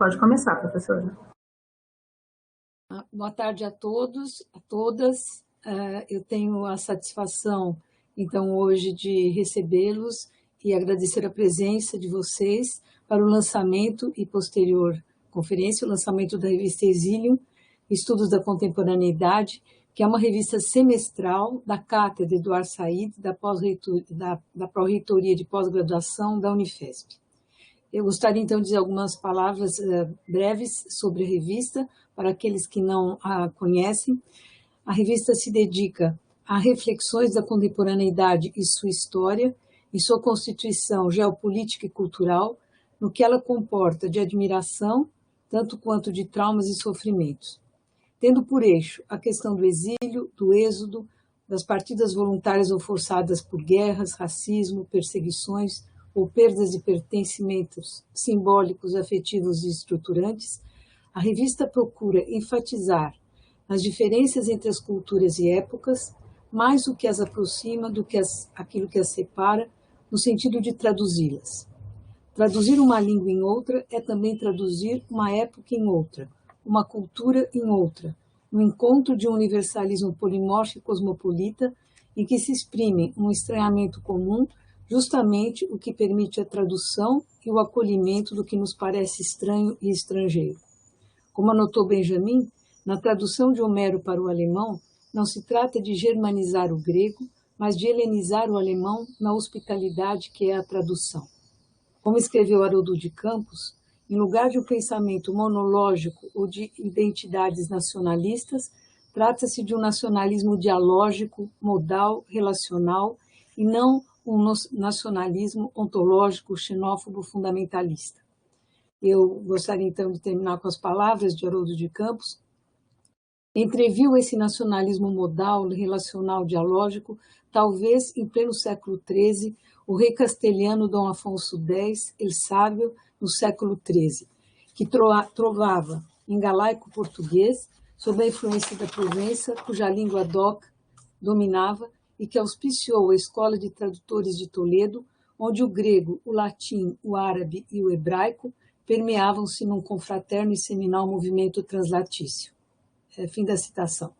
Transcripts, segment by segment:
Pode começar, professora. Boa tarde a todos, a todas. Eu tenho a satisfação, então, hoje de recebê-los e agradecer a presença de vocês para o lançamento e posterior conferência, o lançamento da revista Exílio, Estudos da Contemporaneidade, que é uma revista semestral da Cátedra Eduardo Said, da Pró-Reitoria de Pós-Graduação da Unifesp. Eu gostaria, então, de dizer algumas palavras breves sobre a revista, para aqueles que não a conhecem. A revista se dedica a reflexões da contemporaneidade e sua história, e sua constituição geopolítica e cultural, no que ela comporta de admiração, tanto quanto de traumas e sofrimentos. Tendo por eixo a questão do exílio, do êxodo, das partidas voluntárias ou forçadas por guerras, racismo, perseguições, ou perdas de pertencimentos simbólicos, afetivos e estruturantes, a revista procura enfatizar as diferenças entre as culturas e épocas, mais o que as aproxima do que aquilo que as separa, no sentido de traduzi-las. Traduzir uma língua em outra é também traduzir uma época em outra, uma cultura em outra, no encontro de um universalismo polimórfico e cosmopolita, em que se exprime um estranhamento comum, justamente o que permite a tradução e o acolhimento do que nos parece estranho e estrangeiro. Como anotou Benjamin, na tradução de Homero para o alemão, não se trata de germanizar o grego, mas de helenizar o alemão na hospitalidade que é a tradução. Como escreveu Haroldo de Campos, em lugar de um pensamento monológico ou de identidades nacionalistas, trata-se de um nacionalismo dialógico, modal, relacional, e não um nacionalismo ontológico, xenófobo, fundamentalista. Eu gostaria, então, de terminar com as palavras de Haroldo de Campos. Entreviu esse nacionalismo modal, relacional, dialógico, talvez em pleno século XIII, o rei castelhano Dom Afonso X, El Sábio, no século XIII, que trovava em galaico-português, sob a influência da Provença, cuja língua DOC dominava, e que auspiciou a Escola de Tradutores de Toledo, onde o grego, o latim, o árabe e o hebraico permeavam-se num confraterno e seminal movimento translatício. Fim da citação.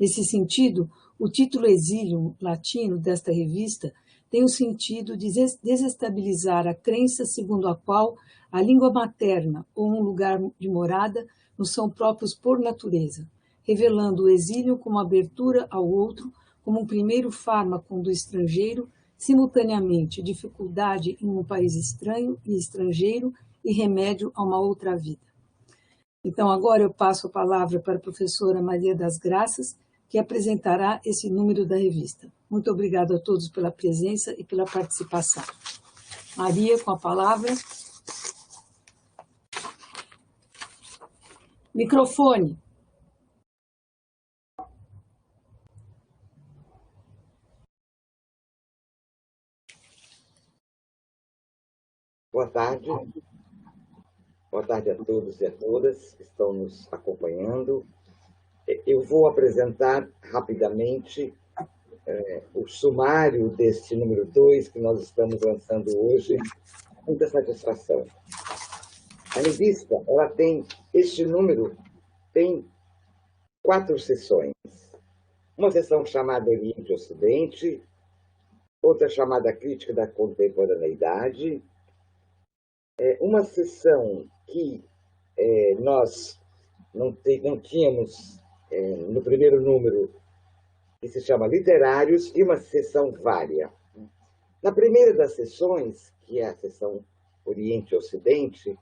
Nesse sentido, o título Exílio latino desta revista tem o sentido de desestabilizar a crença segundo a qual a língua materna ou um lugar de morada nos são próprios por natureza, revelando o exílio como abertura ao outro, como um primeiro fármaco do estrangeiro, simultaneamente dificuldade em um país estranho e estrangeiro e remédio a uma outra vida. Então, agora eu passo a palavra para a professora Maria das Graças, que apresentará esse número da revista. Muito obrigada a todos pela presença e pela participação. Maria, com a palavra. Microfone. Boa tarde. Boa tarde a todos e a todas que estão nos acompanhando. Eu vou apresentar rapidamente o sumário deste número 2 que nós estamos lançando hoje, com muita satisfação. A revista, este número tem 4 sessões. Uma sessão chamada Oriente e Ocidente, outra chamada Crítica da Contemporaneidade, uma sessão que nós não tínhamos no primeiro número, que se chama Literários, e uma sessão vária. Na primeira das sessões, que é a sessão Oriente e Ocidente,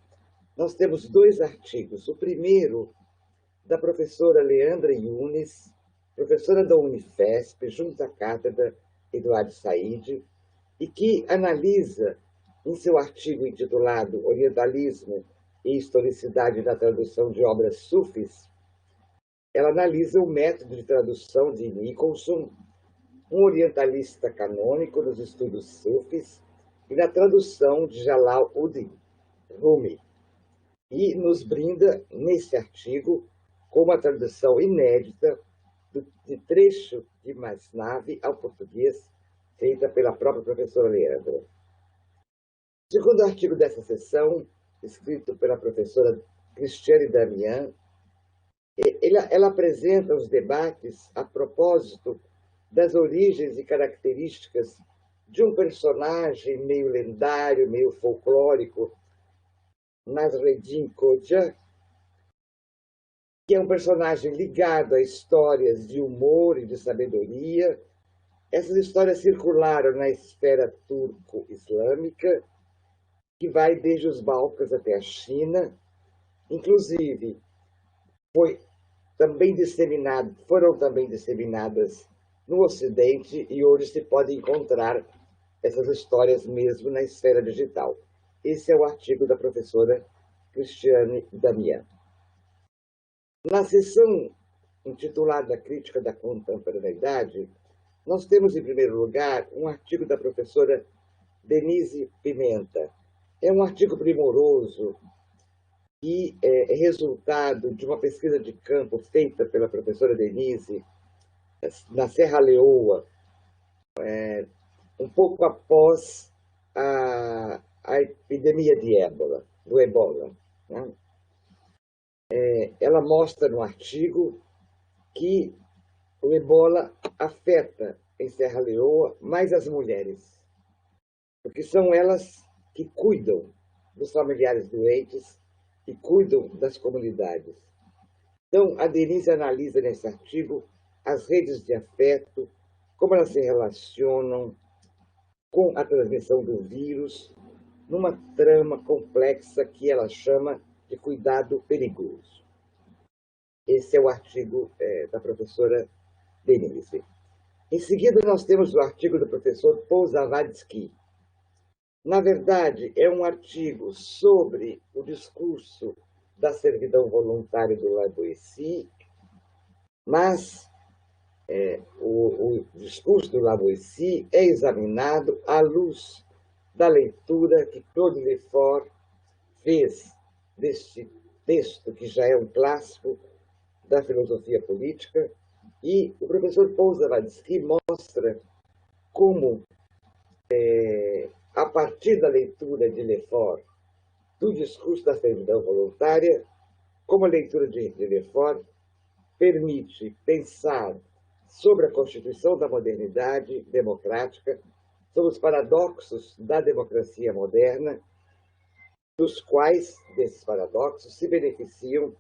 nós temos 2 artigos. O primeiro, da professora Leandra Yunes, professora da Unifesp, junto à Cátedra Eduardo Said, e que analisa, em seu artigo intitulado Orientalismo e Historicidade da Tradução de Obras Sufis, ela analisa o método de tradução de Nicholson, um orientalista canônico nos estudos sufis, e na tradução de Jalal-ud Rumi, e nos brinda, nesse artigo, com uma tradução inédita de trecho de Masnavi ao português, feita pela própria professora Leandra. O segundo artigo dessa sessão, escrito pela professora Cristiane Damian. Ela apresenta os debates a propósito das origens e características de um personagem meio lendário, meio folclórico, Nasreddin Hoxha, que é um personagem ligado a histórias de humor e de sabedoria. Essas histórias circularam na esfera turco-islâmica, que vai desde os Balcãs até a China. Inclusive, foram também disseminadas no Ocidente, e hoje se pode encontrar essas histórias mesmo na esfera digital. Esse é o artigo da professora Cristiane Damian. Na seção intitulada Crítica da Contemporaneidade, nós temos, em primeiro lugar, um artigo da professora Denise Pimenta. É um artigo primoroso e é resultado de uma pesquisa de campo feita pela professora Denise na Serra Leoa, um pouco após a epidemia do ebola. Né? Ela mostra no artigo que o ebola afeta em Serra Leoa mais as mulheres, porque são elas que cuidam dos familiares doentes e cuidam das comunidades. Então, a Denise analisa nesse artigo as redes de afeto, como elas se relacionam com a transmissão do vírus, numa trama complexa que ela chama de cuidado perigoso. Esse é o artigo da professora Denise. Em seguida, nós temos o artigo do professor Paul Zawadzki. Na verdade, é um artigo sobre o discurso da servidão voluntária do Lavoisier, mas o discurso do Lavoisier é examinado à luz da leitura que Claude Lefort fez deste texto, que já é um clássico da filosofia política, e o professor Paul Zawadzki mostra como, a partir da leitura de Lefort, do discurso da servidão voluntária, como a leitura de Lefort permite pensar sobre a constituição da modernidade democrática, sobre os paradoxos da democracia moderna, dos quais, desses paradoxos, se beneficiam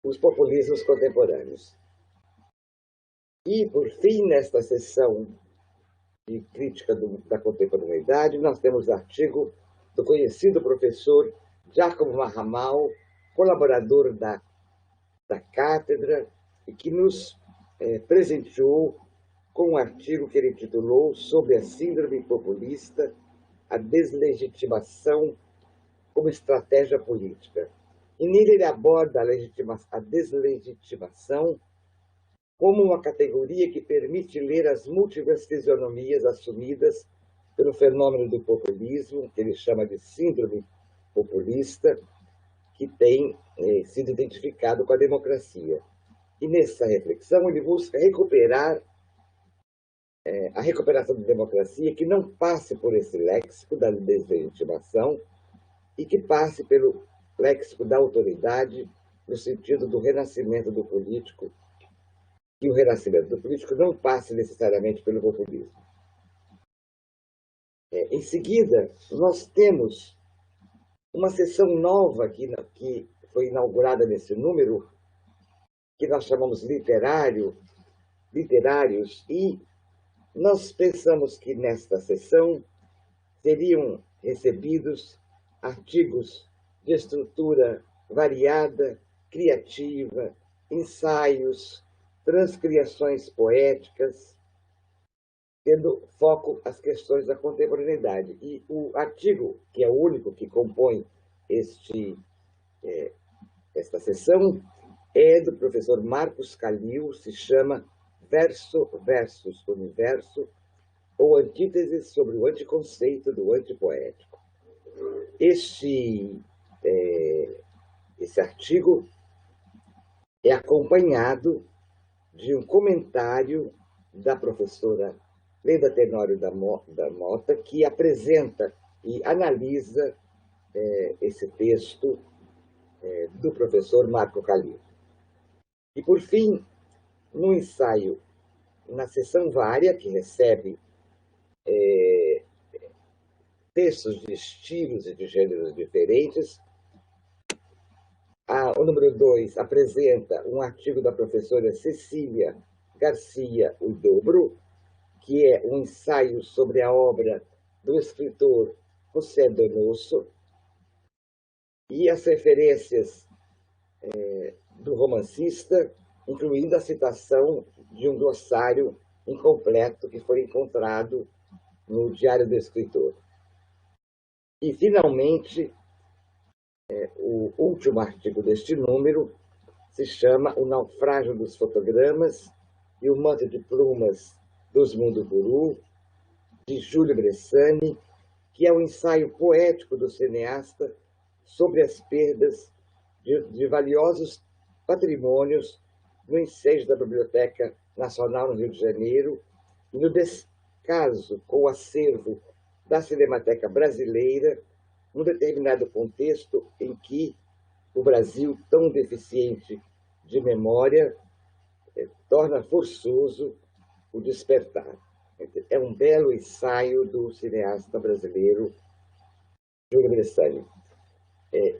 os populismos contemporâneos. E, por fim, nesta sessão de crítica da contemporaneidade, nós temos o artigo do conhecido professor Giacomo Mahamal, colaborador da cátedra, e que nos presenteou com um artigo que ele intitulou Sobre a Síndrome Populista, a Deslegitimação como Estratégia Política. E nele ele aborda a deslegitimação como uma categoria que permite ler as múltiplas fisionomias assumidas pelo fenômeno do populismo, que ele chama de síndrome populista, que tem sido identificado com a democracia. E nessa reflexão ele busca recuperar a recuperação da democracia, que não passe por esse léxico da deslegitimação e que passe pelo léxico da autoridade, no sentido do renascimento do político, e o renascimento do político não passe necessariamente pelo populismo. Em seguida, nós temos uma sessão nova que foi inaugurada nesse número, que nós chamamos literários, e nós pensamos que nesta sessão seriam recebidos artigos de estrutura variada, criativa, ensaios, transcriações poéticas, tendo foco as questões da contemporaneidade. E o artigo, que é o único que compõe esta sessão, é do professor Marcos Calil, se chama Verso versus Universo, ou Antíteses sobre o Anticonceito do Antipoético. Esse artigo é acompanhado de um comentário da professora Leda Tenório da Mota, que apresenta e analisa esse texto do professor Marco Calil. E, por fim, no ensaio, na seção vária, que recebe textos de estilos e de gêneros diferentes, o número 2 apresenta um artigo da professora Cecília Garcia Huidobro, que é um ensaio sobre a obra do escritor José Donoso, e as referências do romancista, incluindo a citação de um glossário incompleto que foi encontrado no Diário do Escritor. E, finalmente, o último artigo deste número se chama O Naufrágio dos Fotogramas e o Manto de Plumas dos Munduguru, de Júlio Bressani, que é um ensaio poético do cineasta sobre as perdas de valiosos patrimônios no ensejo da Biblioteca Nacional no Rio de Janeiro e no descaso com o acervo da Cinemateca Brasileira, num determinado contexto em que o Brasil, tão deficiente de memória, torna forçoso o despertar. É um belo ensaio do cineasta brasileiro Júlio Bressani.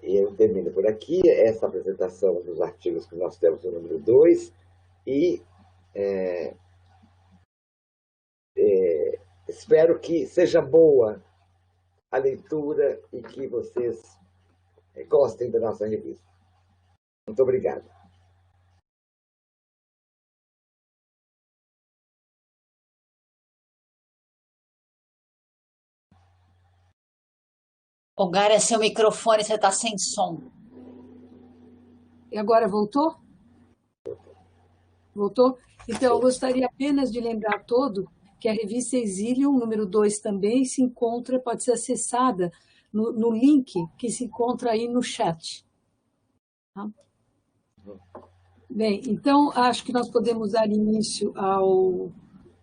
Eu termino por aqui essa apresentação dos artigos que nós temos no número 2 e espero que seja boa a leitura e que vocês gostem da nossa revista. Muito obrigado. Ogara, seu microfone, você está sem som. E agora voltou? Voltou? Então, eu gostaria apenas de lembrar a todos que a revista Exílio, número 2 também, se encontra, pode ser acessada no link que se encontra aí no chat. Tá? Bem, então, acho que nós podemos dar início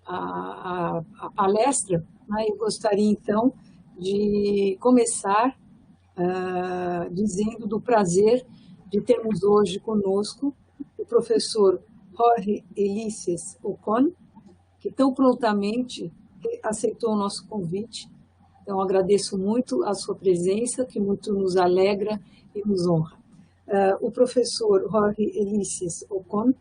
à palestra. Né? Eu gostaria, então, de começar dizendo do prazer de termos hoje conosco o professor Jorge Elices Ocon, que tão prontamente aceitou o nosso convite. Então, agradeço muito a sua presença, que muito nos alegra e nos honra. O professor Jorge Elices Ocon,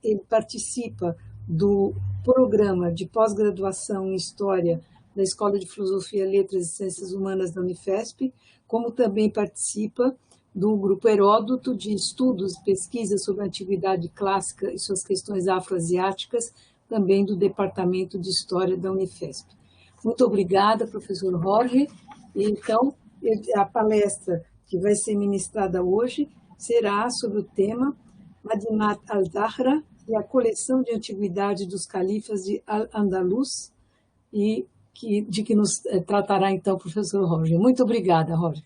ele participa do programa de pós-graduação em História da Escola de Filosofia, Letras e Ciências Humanas da Unifesp, como também participa do Grupo Heródoto de Estudos e Pesquisas sobre a Antiguidade Clássica e suas questões afroasiáticas, também do Departamento de História da Unifesp. Muito obrigada, professor Jorge. Então, a palestra que vai ser ministrada hoje será sobre o tema Madinat al-Dahra e a coleção de antiguidade dos califas de Al-Andalus, e de que nos tratará então o professor Jorge. Muito obrigada, Jorge.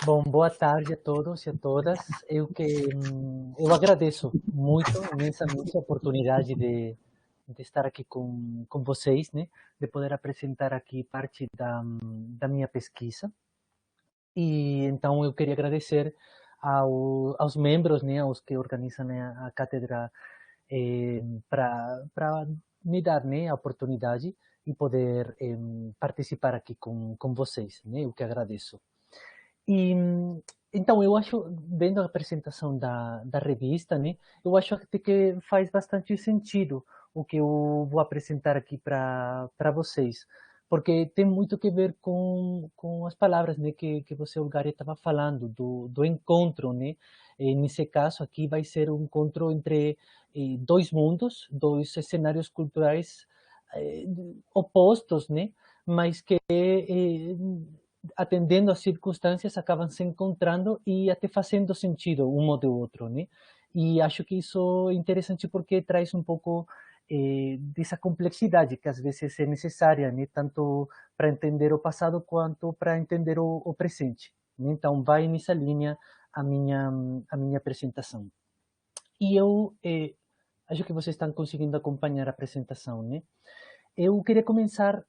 Bom, boa tarde a todos e a todas. Eu agradeço muito, imensamente, a oportunidade de estar aqui com vocês, né? De poder apresentar aqui parte da minha pesquisa. E então eu queria agradecer aos membros, né, aos que organizam a cátedra, para me dar, né, a oportunidade e poder participar aqui com vocês, né? Eu que agradeço. E então eu acho, vendo a apresentação da revista, né, eu acho até que faz bastante sentido o que eu vou apresentar aqui para vocês, porque tem muito que ver com as palavras, né, que você, Olgari, estava falando, do encontro, né? Nesse caso aqui vai ser um encontro entre dois mundos, dois cenários culturais opostos, né? Mas que atendendo às circunstâncias acabam se encontrando e até fazendo sentido um ou do outro, né? E acho que isso é interessante porque traz um pouco dessa complexidade que às vezes é necessária, né? Tanto para entender o passado quanto para entender o presente, né? Então vai nessa linha a minha apresentação. E eu acho que vocês estão conseguindo acompanhar a apresentação, né? Eu queria começar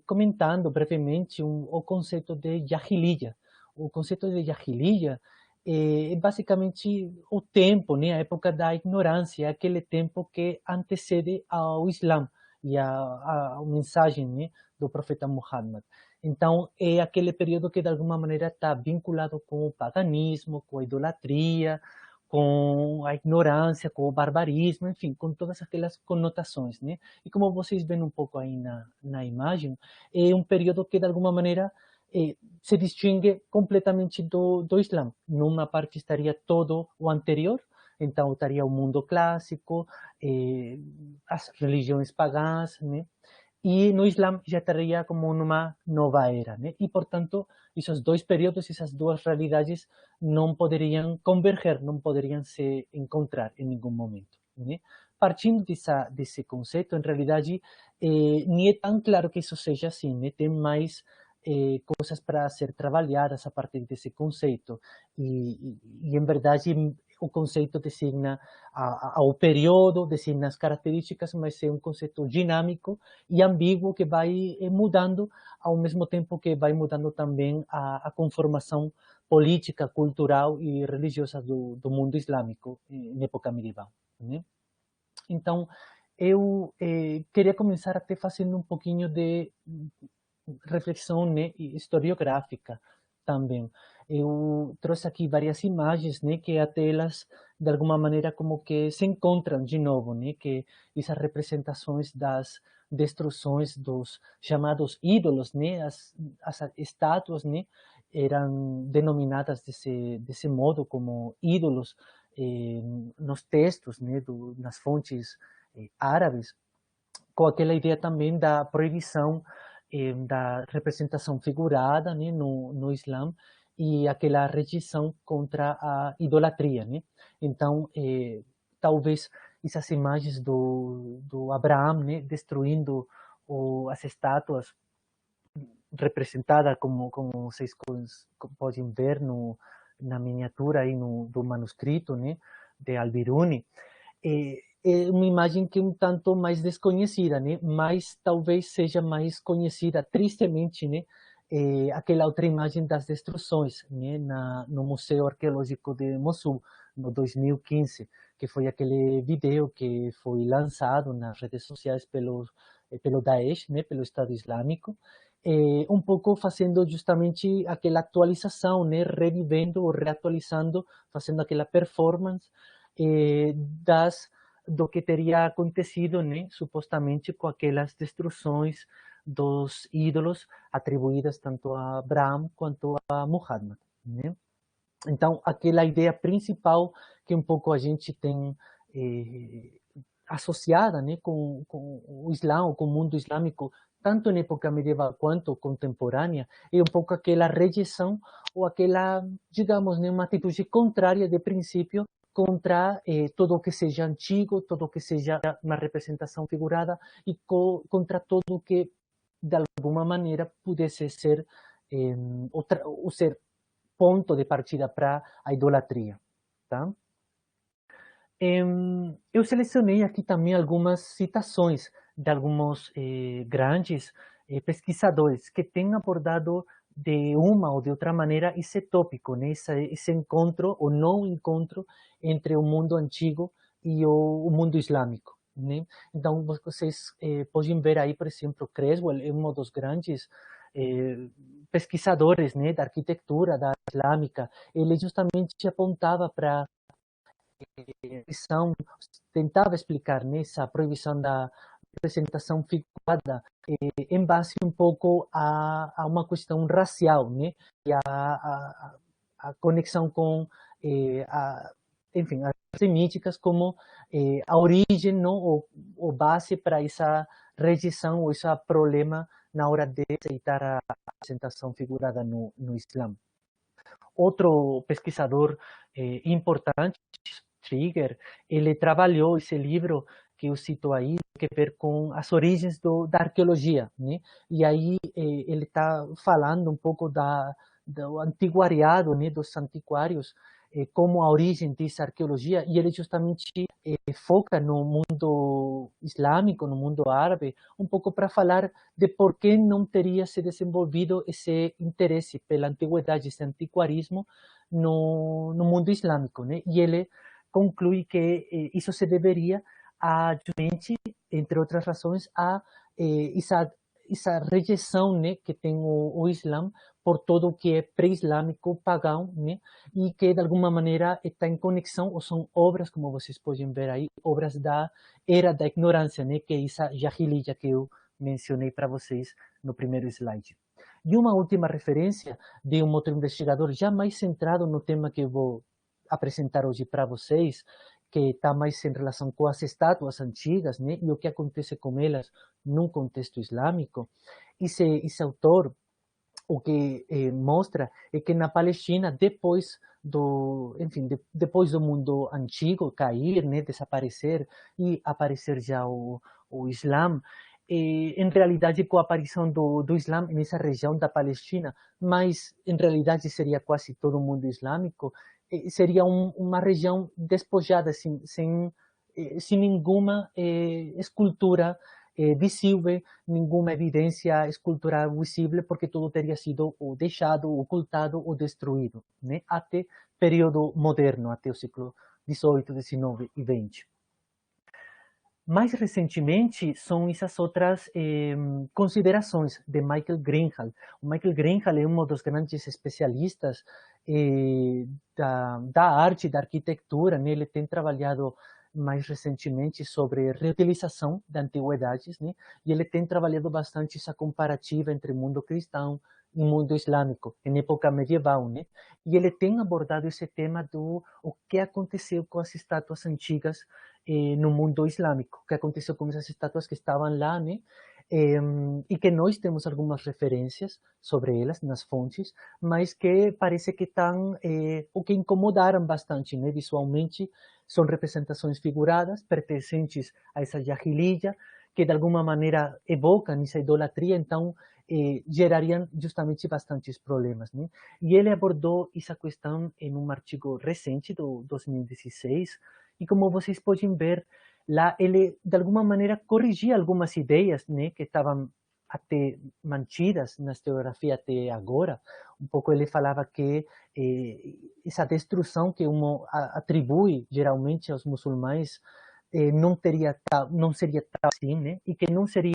comentando brevemente o conceito de jahiliya, o conceito de Jahiliya é basicamente o tempo, né, a época da ignorância, aquele tempo que antecede ao Islã e a mensagem, né, do profeta Muhammad. Então, é aquele período que, de alguma maneira, está vinculado com o paganismo, com a idolatria, com a ignorância, com o barbarismo, enfim, com todas aquelas conotações, né? E como vocês veem um pouco aí na imagem, é um período que, de alguma maneira, se distingue completamente do Islã. Numa parte estaria todo o anterior, então estaria o mundo clássico, as religiões pagãs, né? E no Islã já estaria como numa nova era, né? E, portanto, esses dois períodos, essas duas realidades não poderiam converger, não poderiam se encontrar em nenhum momento, né? Partindo desse conceito, em realidade, nem é tão claro que isso seja assim, né? Tem mais coisas para ser trabalhadas a partir desse conceito. E em verdade, o conceito designa ao período, designa as características, mas é um conceito dinâmico e ambíguo que vai mudando ao mesmo tempo que vai mudando também a conformação política, cultural e religiosa do mundo islâmico em época medieval, né? Então, eu queria começar até fazendo um pouquinho de reflexão, né, historiográfica também. Eu trouxe aqui várias imagens, né, que até elas, de alguma maneira, como que se encontram de novo, né, que essas representações das destruições dos chamados ídolos, né, as estátuas, né, eram denominadas desse modo como ídolos nos textos, né, nas fontes árabes, com aquela ideia também da proibição da representação figurada, né, no Islã, e aquela rejeição contra a idolatria, né? Então, talvez essas imagens do Abraão, né, destruindo as estátuas representadas como vocês podem ver na miniatura aí do manuscrito, né, de Al-Biruni, é uma imagem que é um tanto mais desconhecida, né? Mas talvez seja mais conhecida, tristemente, né? Aquela outra imagem das destruições, né? No Museu Arqueológico de Mossul, no 2015, que foi aquele vídeo que foi lançado nas redes sociais pelo Daesh, né? Pelo Estado Islâmico, um pouco fazendo justamente aquela atualização, né? Revivendo ou reatualizando, fazendo aquela performance do que teria acontecido, né, supostamente com aquelas destruições dos ídolos atribuídas tanto a Abraão quanto a Muhammad, né? Então, aquela ideia principal que um pouco a gente tem associada, né, com o Islã, ou com o mundo islâmico, tanto na época medieval quanto contemporânea, é um pouco aquela rejeição ou aquela, digamos, né, uma atitude contrária de princípio contra todo o que seja antigo, todo o que seja uma representação figurada e contra todo o que, de alguma maneira, pudesse ser o ser ponto de partida para a idolatria, tá? Eu selecionei aqui também algumas citações de alguns grandes pesquisadores que têm abordado de uma ou de outra maneira esse tópico, né? Esse encontro ou não encontro entre o mundo antigo e o mundo islâmico, né? Então, vocês podem ver aí, por exemplo, Creswell é um dos grandes pesquisadores, né, da arquitetura da islâmica. Ele justamente apontava para proibição, tentava explicar nessa proibição da representação figurada em base um pouco a uma questão racial, né? E a conexão com, enfim, as semíticas como a origem, não, ou base para essa rejeição ou esse problema na hora de aceitar a representação figurada no Islã. Outro pesquisador importante, Trigger, ele trabalhou esse livro que eu cito aí, que tem a ver com as origens da arqueologia, né? E aí ele está falando um pouco do antiquariado, né? Dos antiquários, como a origem dessa arqueologia, e ele justamente foca no mundo islâmico, no mundo árabe, um pouco para falar de por que não teria se desenvolvido esse interesse pela antiguidade, esse antiquarismo no mundo islâmico, né? E ele conclui que isso se deveria a, justamente, entre outras razões, a essa rejeição, né, que tem o Islã por todo o que é pré-islâmico, pagão, né, e que de alguma maneira está em conexão, ou são obras, como vocês podem ver aí, obras da era da ignorância, né, que é essa jahiliya que eu mencionei para vocês no primeiro slide. E uma última referência de um outro investigador já mais centrado no tema que eu vou apresentar hoje para vocês, que está mais em relação com as estátuas antigas, né, e o que acontece com elas num contexto islâmico. Esse autor, o que mostra é que na Palestina, depois do, enfim, depois do mundo antigo cair, né, desaparecer e aparecer já o Islã, em realidade com a aparição do Islã nessa região da Palestina, mas em realidade seria quase todo o mundo islâmico, seria uma região despojada, sem nenhuma escultura visível, nenhuma evidência escultural visível, porque tudo teria sido deixado, ocultado ou destruído, né? Até período moderno, até o século XVIII, XIX e XX. Mais recentemente, são essas outras considerações de Michael Greenhall. O Michael Greenhall é um dos grandes especialistas da arte, da arquitetura, né? Ele tem trabalhado mais recentemente sobre reutilização de antiguidades, né? E ele tem trabalhado bastante essa comparativa entre mundo cristão e mundo islâmico, em época medieval, né? E ele tem abordado esse tema do o que aconteceu com as estátuas antigas no mundo islâmico, o que aconteceu com essas estátuas que estavam lá, né? E que nós temos algumas referências sobre elas nas fontes, mas que parece que estão, o que incomodaram bastante, né? Visualmente, são representações figuradas, pertencentes a essa jahiliya, que de alguma maneira evocam essa idolatria, então gerariam justamente bastantes problemas, né? E ele abordou essa questão em um artigo recente, do 2016, e como vocês podem ver, lá ele, de alguma maneira, corrigia algumas ideias, né, que estavam até mantidas na historiografia até agora. Um pouco ele falava que essa destruição que atribui geralmente aos muçulmanos não seria tal assim, né, e que não seria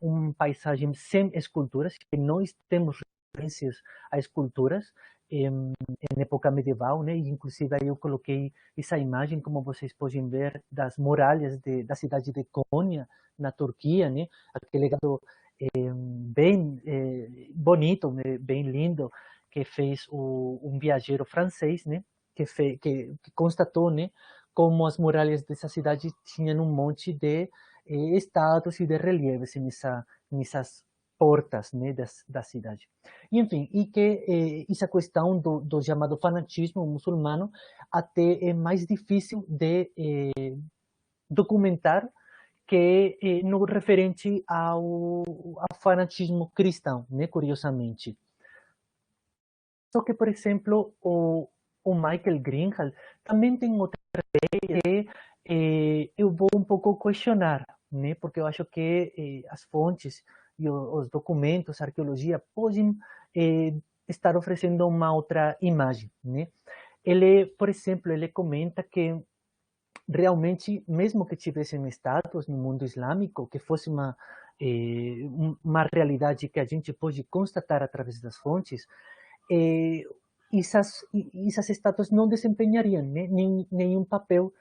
uma paisagem sem esculturas, que nós temos referências a esculturas em época medieval, né? E inclusive aí eu coloquei essa imagem, como vocês podem ver, das muralhas da cidade de Konya, na Turquia, né? Aquele legado bem bonito, bem lindo, que fez um viajeiro francês, né? Que constatou, né? Como as muralhas dessa cidade tinham um monte de estátuas e de relieves nessas portas, né, da cidade. E, enfim, e que essa questão do chamado fanatismo muçulmano até é mais difícil de documentar que no referente ao fanatismo cristão, né, curiosamente. Só que, por exemplo, o Michael Greenhall também tem outra ideia que eu vou um pouco questionar, né, porque eu acho que as fontes e os documentos, a arqueologia, podem estar oferecendo uma outra imagem, né? Ele, por exemplo, ele comenta que realmente, mesmo que tivessem estátuas no mundo islâmico, que fosse uma realidade que a gente pode constatar através das fontes, essas estátuas não desempenhariam, né, nenhum papel,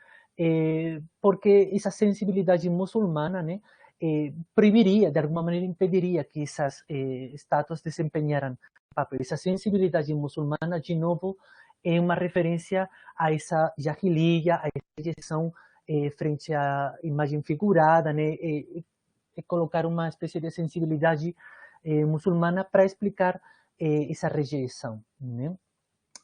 porque essa sensibilidade muçulmana, né, proibiria, de alguma maneira impediria que essas estátuas desempenharam papel. Essa sensibilidade muçulmana, de novo, é uma referência a essa jahiliya, a essa rejeição frente à imagem figurada, né, colocar uma espécie de sensibilidade muçulmana para explicar essa rejeição, né?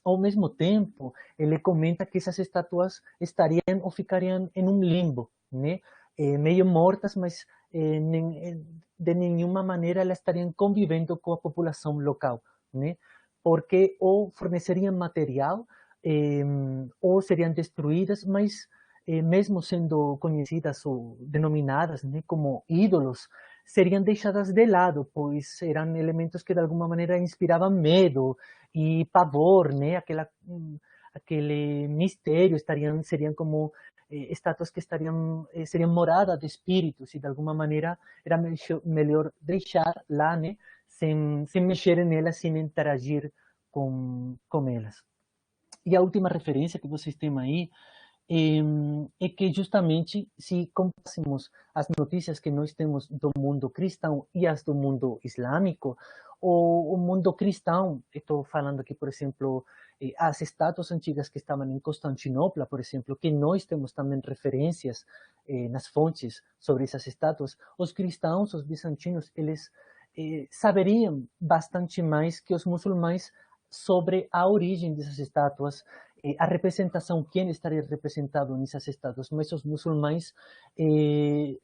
Ao mesmo tempo, ele comenta que essas estátuas estariam ou ficariam em um limbo, né? Meio mortas, mas de nenhuma maneira elas estariam convivendo com a população local, né? Porque ou forneceriam material ou seriam destruídas, mas mesmo sendo conhecidas ou denominadas, né, como ídolos, seriam deixadas de lado, pois eram elementos que de alguma maneira inspiravam medo e pavor, né, aquele mistério, seriam como estátuas que seriam morada de espíritos, e de alguma maneira era melhor deixar lá, né, sem mexer nelas, sem interagir com elas. E a última referência que vocês têm aí é que justamente se comparássemos as notícias que nós temos do mundo cristão e as do mundo islâmico, o mundo cristão, estou falando aqui, por exemplo, as estátuas antigas que estavam em Constantinopla, por exemplo, que nós temos também referências nas fontes sobre essas estátuas, os cristãos, os bizantinos, eles saberiam bastante mais que os muçulmanos sobre a origem dessas estátuas, a representação, quem estaria representado nessas estátuas, mas os muçulmanos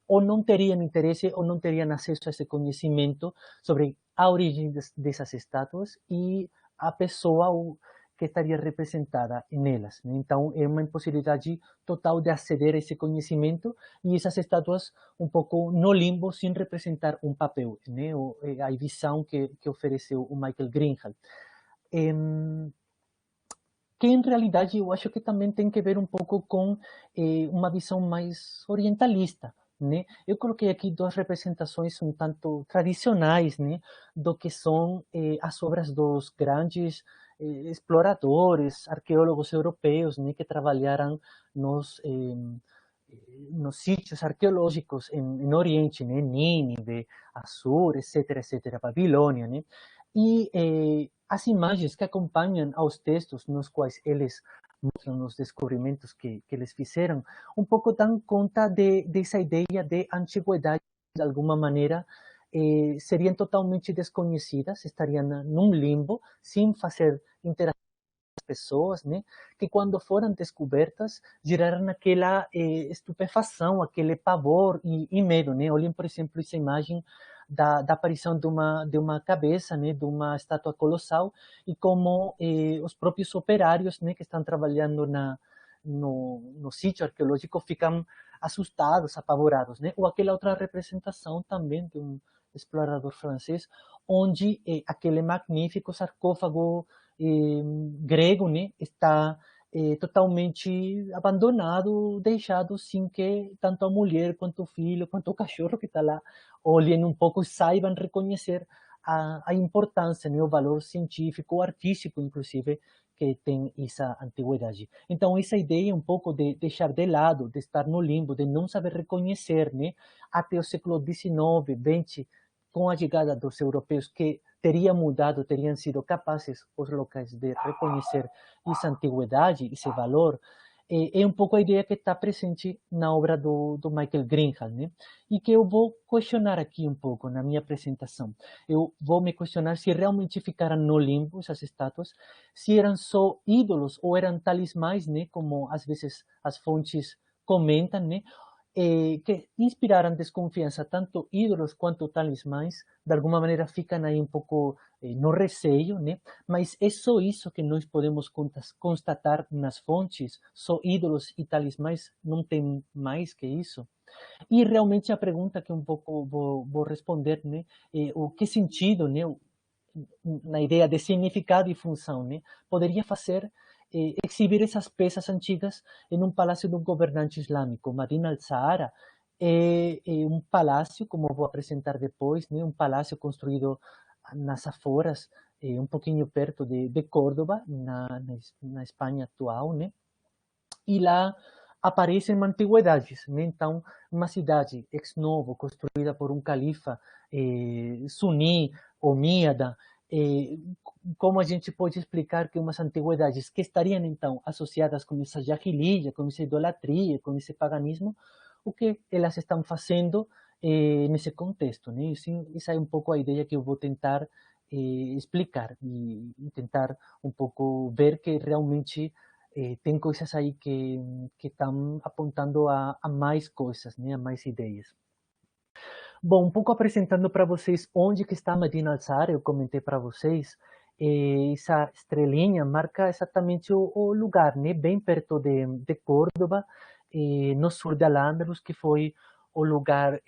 ou não teriam interesse ou não teriam acesso a esse conhecimento sobre a origem dessas estátuas e a pessoa que estaria representada nelas. Então, é uma impossibilidade total de aceder a esse conhecimento, e essas estátuas um pouco no limbo, sem representar um papel, né? A visão que ofereceu o Michael Greenhalgh. Que em realidade eu acho que também tem que ver um pouco com uma visão mais orientalista, né? Eu coloquei aqui duas representações um tanto tradicionais, né, do que são as obras dos grandes exploradores, arqueólogos europeus, né, que trabalharam nos sítios arqueológicos em Oriente, né, Nínive, Assur, etc., Babilônia, né? E as imagens que acompanham aos textos nos quais eles mostram os descobrimentos que eles fizeram, um pouco dão conta dessa ideia de antiguidade, de alguma maneira, seriam totalmente desconhecidas, estariam num limbo, sem fazer interação com as pessoas, né? Que quando foram descobertas, geraram aquela estupefação, aquele pavor e medo, né? Olhem, por exemplo, essa imagem da aparição de uma cabeça, né, de uma estátua colossal, e como os próprios operários, né, que estão trabalhando no sítio arqueológico ficam assustados, apavorados, né? Ou aquela outra representação também de um explorador francês, onde aquele magnífico sarcófago grego, né, está totalmente abandonado, deixado sem que tanto a mulher, quanto o filho, quanto o cachorro que está lá olhem um pouco e saibam reconhecer a importância, né, o valor científico, artístico, inclusive, que tem essa antiguidade. Então, essa ideia um pouco de deixar de lado, de estar no limbo, de não saber reconhecer, né, até o século XIX, XX, com a chegada dos europeus, que teria mudado, teriam sido capazes os locais de reconhecer essa antiguidade, esse valor, é um pouco a ideia que está presente na obra do Michael Greenhalgh, né? E que eu vou questionar aqui um pouco na minha apresentação. Eu vou me questionar se realmente ficaram no limbo essas estátuas, se eram só ídolos ou eram talismãs, né? Como às vezes as fontes comentam, né? Que inspiraram desconfiança, tanto ídolos quanto talismãs, de alguma maneira ficam aí um pouco no receio, né? Mas é só isso que nós podemos constatar nas fontes, só ídolos e talismãs, não tem mais que isso. E realmente a pergunta que um pouco vou responder, né? O que sentido, né? Na ideia de significado e função, né? Poderia fazer exibir essas peças antigas em um palácio de um governante islâmico. Madinah al-Sahara é um palácio, como vou apresentar depois, né? Um palácio construído nas aforas, um pouquinho perto de Córdoba, na Espanha atual, né? E lá aparecem antiguidades, né? Então, uma cidade ex-novo, construída por um califa suni, omíada, como a gente pode explicar que umas antiguidades que estariam, então, associadas com essa jahiliya, com essa idolatria, com esse paganismo, o que elas estão fazendo nesse contexto, né? Essa é um pouco a ideia que eu vou tentar explicar e tentar um pouco ver que realmente tem coisas aí que estão apontando a mais coisas, né? A mais ideias. Bom, um pouco apresentando para vocês onde que está Madinah al-Sahara, eu comentei para vocês, essa estrelinha marca exatamente o lugar, né? Bem perto de Córdoba, no sul de Al-Ándalus, que foi o lugar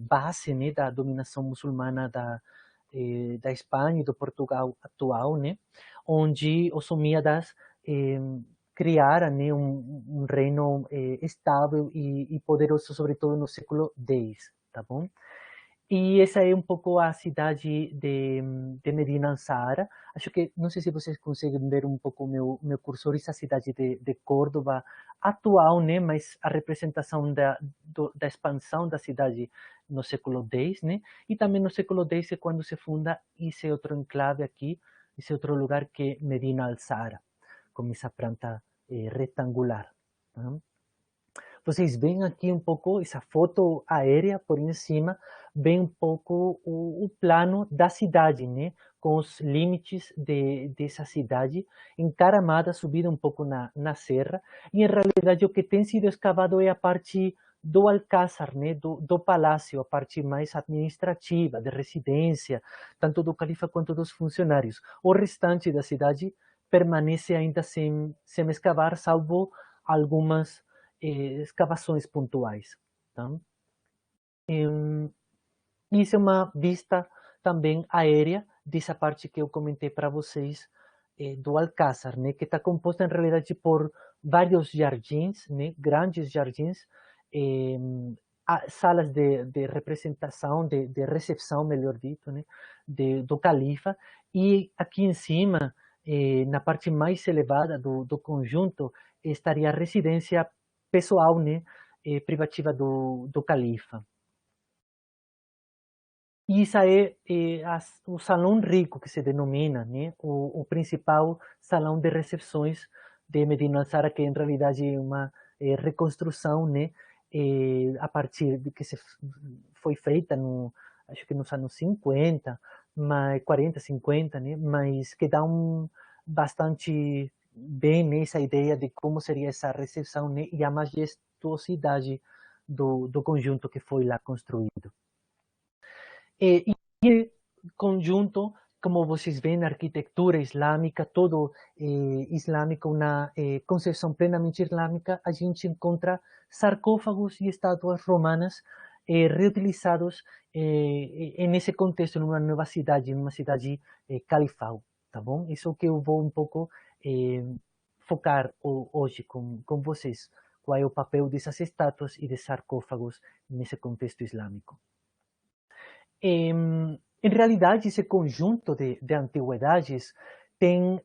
base, né, da dominação muçulmana da Espanha e do Portugal atual, né? Onde os omíadas criaram, né, um reino estável e poderoso, sobretudo no século X, tá bom? E essa é um pouco a cidade de Medina Anzara. Acho que, não sei se vocês conseguem ver um pouco o meu cursor, essa cidade de Córdoba atual, né? Mas a representação da expansão da cidade no século X, né? E também no século X é quando se funda esse outro enclave aqui, esse outro lugar que é Medina Anzara, com essa planta retangular. Tá? Vocês veem aqui um pouco essa foto aérea por em cima, bem um pouco o plano da cidade, né? Com os limites dessa cidade, encaramada, subida um pouco na serra. E, em realidade, o que tem sido escavado é a parte do alcázar, né? Do palácio, a parte mais administrativa, de residência, tanto do califa quanto dos funcionários. O restante da cidade permanece ainda sem escavar, salvo algumas escavações pontuais. Tá? Isso é uma vista também aérea dessa parte que eu comentei para vocês do Alcázar, né, que está composta em realidade por vários jardins, né, grandes jardins, salas de representação, de recepção, melhor dito, né, do califa, e aqui em cima, na parte mais elevada do conjunto, estaria a residência pessoal, né, privativa do califa. E isso é o salão rico, que se denomina, né, o principal salão de recepções de Medina Anzara, que em realidade é uma reconstrução, né, a partir de que foi feita acho que nos anos 50, mas 40, 50, né, mas que dá bastante bem nessa ideia de como seria essa recepção, né, e a majestuosidade do conjunto que foi lá construído. E conjunto, como vocês veem, a arquitetura islâmica, todo islâmico, uma concepção plenamente islâmica, a gente encontra sarcófagos e estátuas romanas reutilizados nesse contexto, numa nova cidade, numa cidade califal, tá bom? Isso é o que eu vou um pouco focar hoje com vocês, qual é o papel dessas estátuas e de sarcófagos nesse contexto islâmico. Em realidade, esse conjunto de antiguidades tem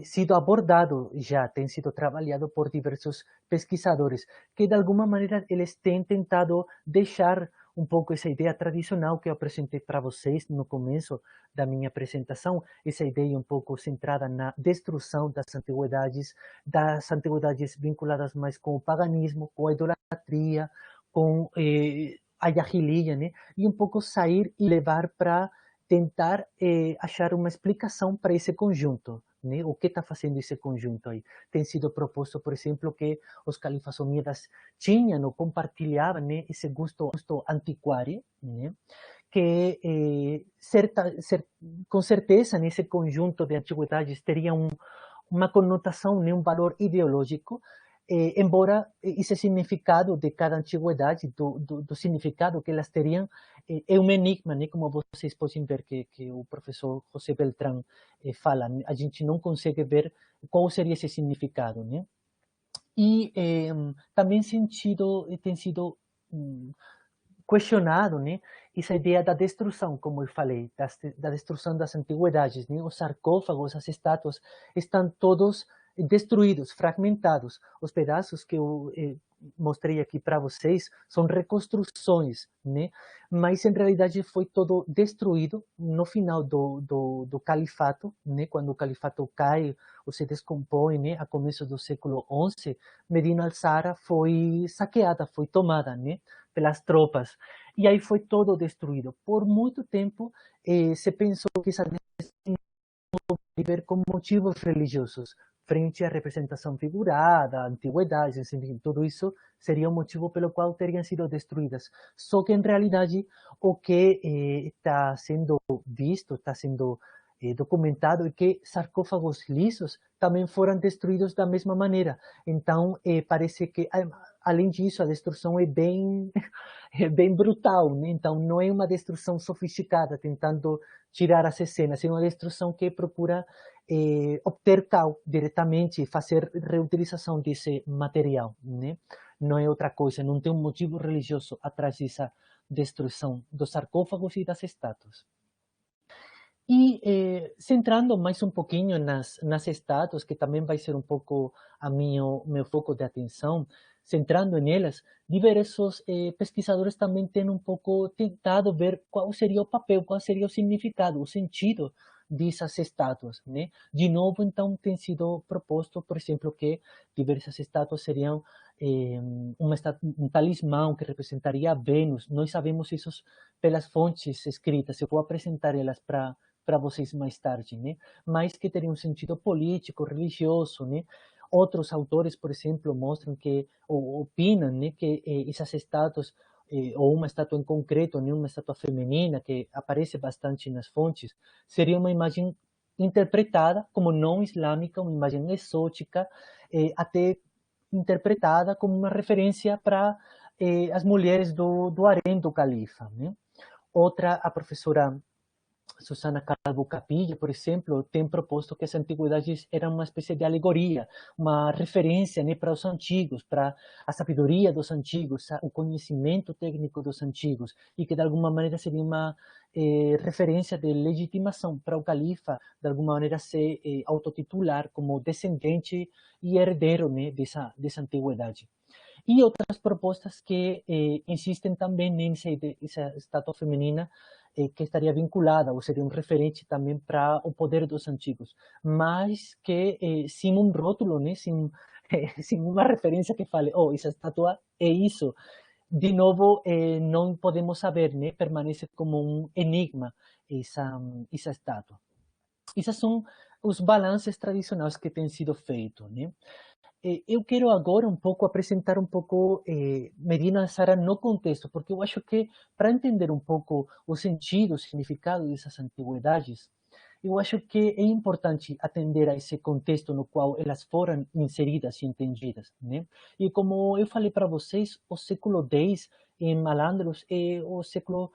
sido abordado já, tem sido trabalhado por diversos pesquisadores, que de alguma maneira eles têm tentado deixar um pouco essa ideia tradicional que eu apresentei para vocês no começo da minha apresentação, essa ideia um pouco centrada na destruição das antiguidades vinculadas mais com o paganismo, com a idolatria, com a jahiliya, né? E um pouco sair e levar para tentar achar uma explicação para esse conjunto, né? O que está fazendo esse conjunto aí? Tem sido proposto, por exemplo, que os califas omíadas tinham ou compartilhavam, né, esse gosto antiquário, né? Que com certeza nesse conjunto de antiguidades teria uma conotação, né, um valor ideológico, embora esse significado de cada antiguidade, do significado que elas teriam, é um enigma, né? Como vocês podem ver que o professor José Beltrán fala, né? A gente não consegue ver qual seria esse significado, né? E também tem sido questionado, né, essa ideia da destruição, como eu falei, da destruição das antiguidades, né? Os sarcófagos, as estátuas estão todos destruídos, fragmentados. Os pedaços que eu mostrei aqui para vocês são reconstruções, né? Mas em realidade foi todo destruído no final do califato, né? Quando o califato cai ou se descompõe, né? A começo do século XI, Medina Anzara foi saqueada, foi tomada, né? Pelas tropas. E aí foi todo destruído. Por muito tempo se pensou que essa destruição ver com motivos religiosos, frente à representação figurada, antiguidades, enfim, tudo isso seria o motivo pelo qual teriam sido destruídas. Só que, em realidade, o que está sendo visto, está sendo documentado é que sarcófagos lisos também foram destruídos da mesma maneira. Então, parece que, além disso, a destruição é bem, é bem brutal, né? Então, não é uma destruição sofisticada, tentando tirar as cenas, é uma destruição que procura obter cal diretamente e fazer reutilização desse material, né? Não é outra coisa, não tem um motivo religioso atrás dessa destruição dos sarcófagos e das estátuas. E centrando mais um pouquinho nas estátuas, que também vai ser um pouco meu foco de atenção, centrando nelas, diversos pesquisadores também têm um pouco tentado ver qual seria o papel, qual seria o significado, o sentido dessas estátuas, né? De novo, então, tem sido proposto, por exemplo, que diversas estátuas seriam um talismã que representaria Vênus. Nós sabemos isso pelas fontes escritas. Eu vou apresentar elas para vocês mais tarde, né? Mas que teria um sentido político, religioso, né? Outros autores, por exemplo, mostram que, ou opinam, né, que essas estátuas, ou uma estátua em concreto, né, uma estátua feminina, que aparece bastante nas fontes, seria uma imagem interpretada como não islâmica, uma imagem exótica, até interpretada como uma referência para as mulheres do harém do califa, né? Outra, a professora Susana Calvo Capilla, por exemplo, tem proposto que as antiguidades eram uma espécie de alegoria, uma referência, né, para os antigos, para a sabedoria dos antigos, o conhecimento técnico dos antigos, e que de alguma maneira seria uma referência de legitimação para o califa, de alguma maneira se autotitular como descendente e herdeiro, né, dessa antiguidade. E outras propostas que insistem também nessa estátua feminina, que estaria vinculada, ou seria um referente também para o poder dos antigos, mas que sem um rótulo, né, sem uma referência que fale, essa estátua é isso. De novo, não podemos saber, né, permanece como um enigma essa estátua. Esses são os balances tradicionais que têm sido feitos, né? Eu quero agora um pouco apresentar um pouco Medina Sara no contexto, porque eu acho que para entender um pouco o sentido, o significado dessas antiguidades, eu acho que é importante atender a esse contexto no qual elas foram inseridas e entendidas, né? E como eu falei para vocês, o século X em Al-Ándalus é o século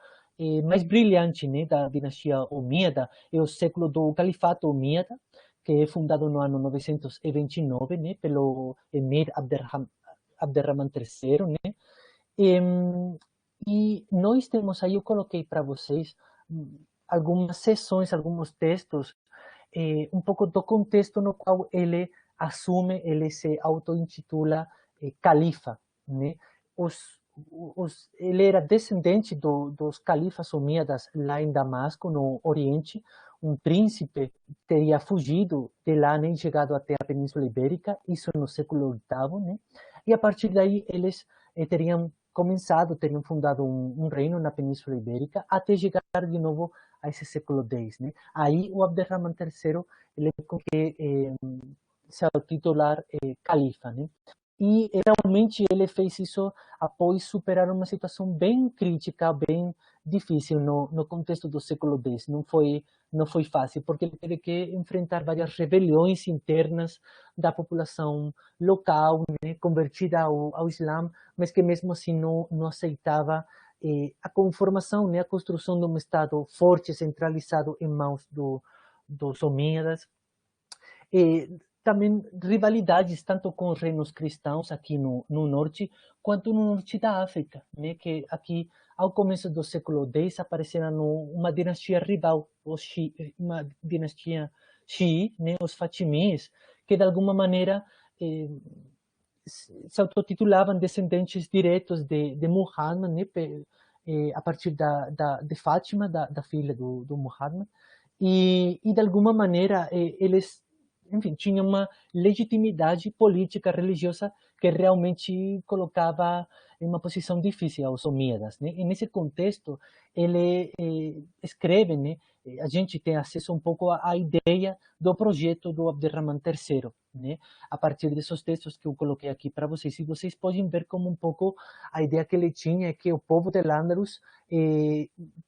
mais brilhante, né, da dinastia Omíada, é o século do Califato Omíada, que é fundado no ano 929, né, pelo Emir Abderrahman III, né? E nós temos aí, eu coloquei para vocês algumas sessões, alguns textos, um pouco do contexto no qual ele assume, ele se auto-intitula califa, né? Ele era descendente dos califas omíadas lá em Damasco, no Oriente. Um príncipe teria fugido de lá, né, chegado até a Península Ibérica, isso no século VIII, né? E a partir daí eles teriam fundado um reino na Península Ibérica, até chegar de novo a esse século X, né? Aí o Abderrahman III, ele conseguiu se titular califa, né? E realmente ele fez isso após superar uma situação bem crítica, bem difícil no contexto do século X. Não foi fácil, porque ele teve que enfrentar várias rebeliões internas da população local, né, convertida ao Islã, mas que mesmo assim não aceitava a conformação, né, a construção de um Estado forte, centralizado em mãos dos omíadas. Também rivalidades tanto com os reinos cristãos aqui no norte, quanto no norte da África, né? Que aqui, ao começo do século X, apareceram uma dinastia rival, uma dinastia xií, né? Os Fatimíes, que de alguma maneira se autotitulavam descendentes diretos de Muhammad, né? A partir de Fátima, da filha do Muhammad, e de alguma maneira eles, enfim, tinha uma legitimidade política, religiosa, que realmente colocava em uma posição difícil aos omíadas, né? E nesse contexto, ele escreve, né? A gente tem acesso um pouco à ideia do projeto do Abderramán III, né? A partir desses textos que eu coloquei aqui para vocês. E vocês podem ver como um pouco a ideia que ele tinha é que o povo de Al-Ándalus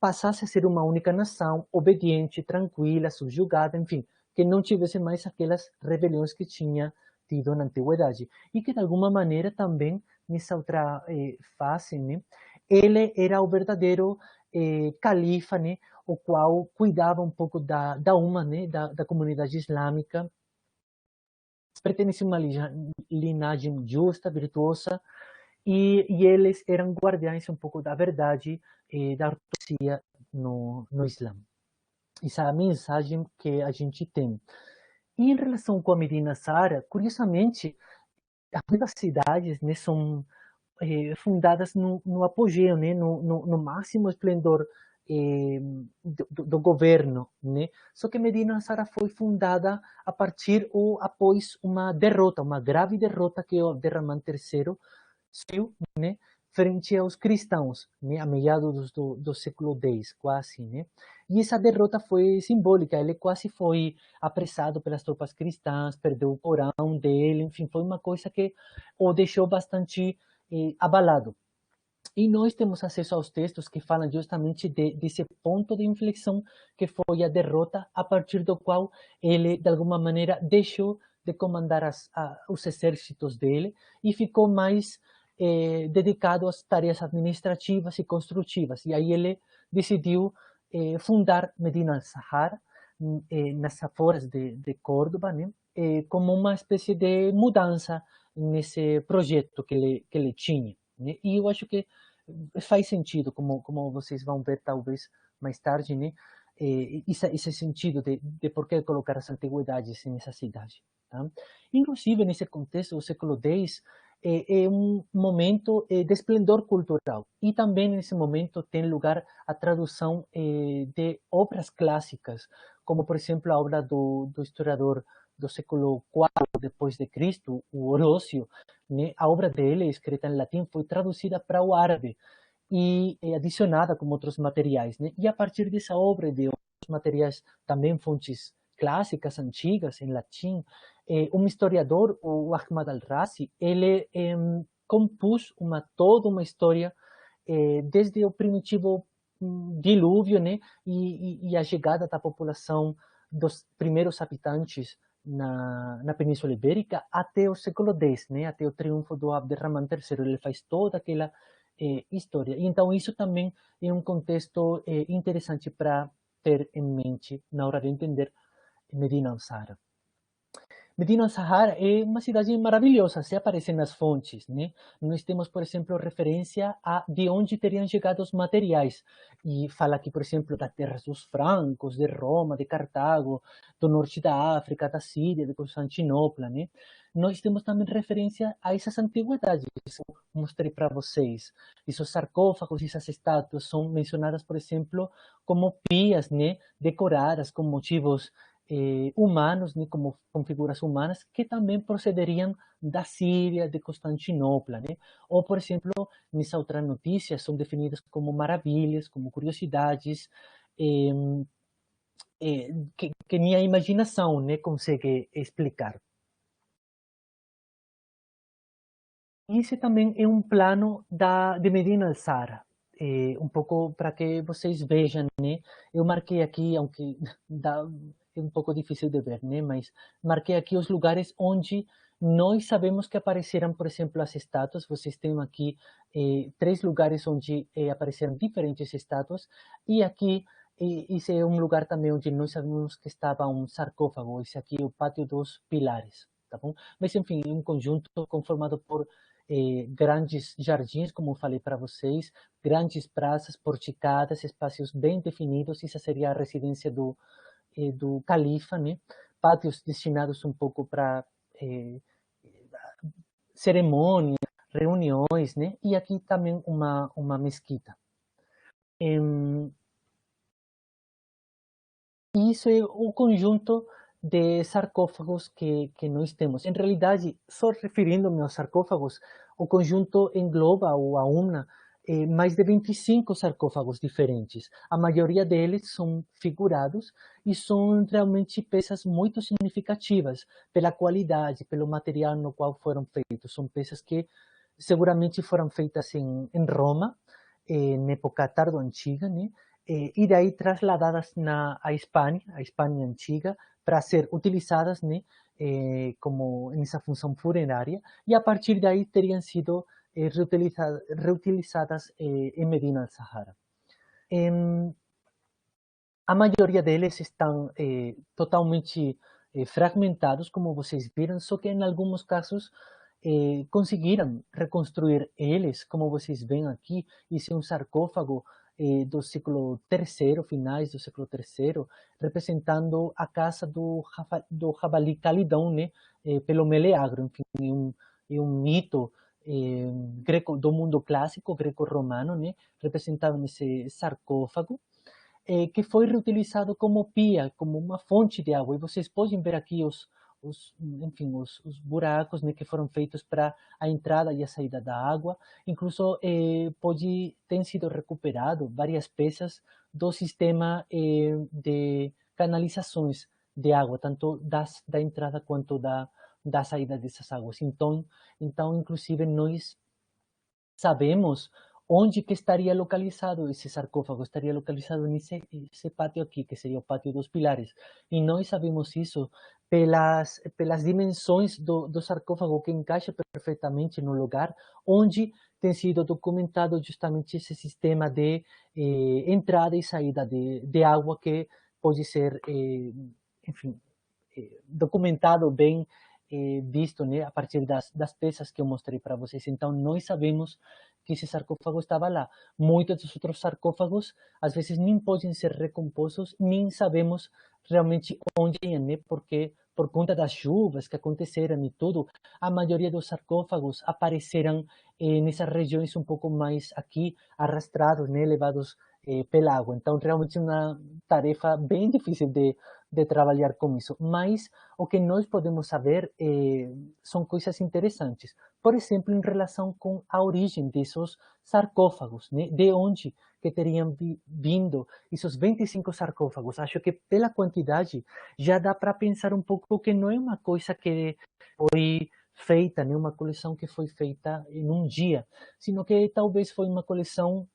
passasse a ser uma única nação, obediente, tranquila, subjugada, enfim, que não tivesse mais aquelas rebeliões que tinha tido na antiguidade. E que, de alguma maneira, também, nessa outra fase, né, ele era o verdadeiro califa, né, o qual cuidava um pouco da umma, né, da comunidade islâmica, pertencia a uma linhagem justa, virtuosa, e eles eram guardiães um pouco da verdade e da ortodoxia no Islã. Essa é a mensagem que a gente tem. E em relação com a Medina Sara, curiosamente, as universidades, né, são fundadas no apogeu, né, no máximo esplendor do governo, né? Só que Medina Sara foi fundada a partir ou após uma derrota, uma grave derrota que o Abderramán III sofreu, né, frente aos cristãos, né, a meados do século X, quase, né? E essa derrota foi simbólica, ele quase foi apressado pelas tropas cristãs, perdeu o Corão dele, enfim, foi uma coisa que o deixou bastante abalado. E nós temos acesso aos textos que falam justamente desse ponto de inflexão que foi a derrota, a partir do qual ele, de alguma maneira, deixou de comandar os exércitos dele e ficou mais dedicado às tarefas administrativas e construtivas. E aí ele decidiu fundar Medina al-Zahar, nas aforas de Córdoba, né? Como uma espécie de mudança nesse projeto que ele tinha. Né? E eu acho que faz sentido, como vocês vão ver talvez mais tarde, né? Esse sentido de por que colocar as antiguidades nessa cidade. Tá? Inclusive, nesse contexto, o século X é um momento de esplendor cultural. E também, nesse momento, tem lugar a tradução de obras clássicas, como, por exemplo, a obra do historiador do século IV depois de Cristo, o Horócio, né? A obra dele, escrita em latim, foi traduzida para o árabe e adicionada com outros materiais, né? E a partir dessa obra, de outros materiais, também fontes clássicas, antigas, em latim, um historiador, o Ahmad al-Razi, ele compôs toda uma história desde o primitivo dilúvio, né? E a chegada da população dos primeiros habitantes na Península Ibérica até o século X, né? Até o triunfo do Abderramán III. Ele faz toda aquela história. E então isso também é um contexto interessante para ter em mente na hora de entender Medina al-Zahra. Medina al-Zahar é uma cidade maravilhosa, se aparece nas fontes, né? Nós temos, por exemplo, referência a de onde teriam chegado os materiais. E fala aqui, por exemplo, das terras dos francos, de Roma, de Cartago, do norte da África, da Síria, de Constantinopla, né? Nós temos também referência a essas antiguidades que eu mostrei para vocês. Esses sarcófagos, essas estátuas são mencionadas, por exemplo, como pias, né? Decoradas com motivos humanos, né, como com figuras humanas, que também procederiam da Síria, de Constantinopla, né? Ou, por exemplo, nessa outra notícia, são definidas como maravilhas, como curiosidades, que nem a imaginação, né, consegue explicar. Esse também é um plano de Medina al-Zahra, um pouco para que vocês vejam, né? Eu marquei aqui, aunque é um pouco difícil de ver, né? Mas marquei aqui os lugares onde nós sabemos que apareceram, por exemplo, as estátuas. Vocês têm aqui 3 lugares onde apareceram diferentes estátuas. E aqui, esse é um lugar também onde nós sabemos que estava um sarcófago. Esse aqui é o Pátio dos Pilares, tá bom? Mas, enfim, é um conjunto conformado por grandes jardins, como eu falei para vocês, grandes praças porticadas, espaços bem definidos. Essa seria a residência do califa, né? Pátios destinados um pouco para cerimônias, reuniões, né? E aqui também uma mesquita. Isso é o conjunto de sarcófagos que nós temos. Em realidade, só referindo-me aos sarcófagos, o conjunto engloba, ou aúna, mais de 25 sarcófagos diferentes. A maioria deles são figurados e são realmente peças muito significativas pela qualidade, pelo material no qual foram feitos. São peças que seguramente foram feitas em Roma, na época tardo-antiga, né? E daí trasladadas à Espanha antiga, para ser utilizadas, né, como nessa função funerária, e a partir daí teriam sido reutilizadas em Medina del Sahara. A maioria deles estão totalmente fragmentados, como vocês viram, só que em alguns casos conseguiram reconstruir eles, como vocês veem aqui. Isso é um sarcófago do século III, finais do século III, representando a casa do Javali Calidão, né, pelo Meleagro. Enfim, é um mito greco, do mundo clássico greco-romano, né, representado nesse sarcófago, que foi reutilizado como pia, como uma fonte de água. E vocês podem ver aqui os buracos, né, que foram feitos para a entrada e a saída da água. Incluso tem sido recuperado várias peças do sistema de canalizações de água, tanto da entrada quanto da saída dessas águas. Então, inclusive, nós sabemos onde que estaria localizado esse sarcófago. Estaria localizado nesse pátio aqui, que seria o Pátio dos Pilares. E nós sabemos isso pelas dimensões do sarcófago, que encaixa perfeitamente no lugar onde tem sido documentado justamente esse sistema de entrada e saída de água, que pode ser, enfim, documentado bem, visto, né, a partir das peças que eu mostrei para vocês. Então, nós sabemos que esse sarcófago estava lá. Muitos dos outros sarcófagos, às vezes, nem podem ser recompostos, nem sabemos realmente onde iam, né, porque por conta das chuvas que aconteceram e tudo, a maioria dos sarcófagos apareceram nessas regiões um pouco mais aqui, arrastrados, né, levados pela água. Então, realmente, uma tarefa bem difícil de trabalhar com isso. Mas o que nós podemos saber são coisas interessantes. Por exemplo, em relação com a origem desses sarcófagos, né? De onde que teriam vindo esses 25 sarcófagos. Acho que pela quantidade já dá para pensar um pouco que não é uma coisa que foi feita, né? Uma coleção que foi feita em um dia, sino que talvez foi uma coleção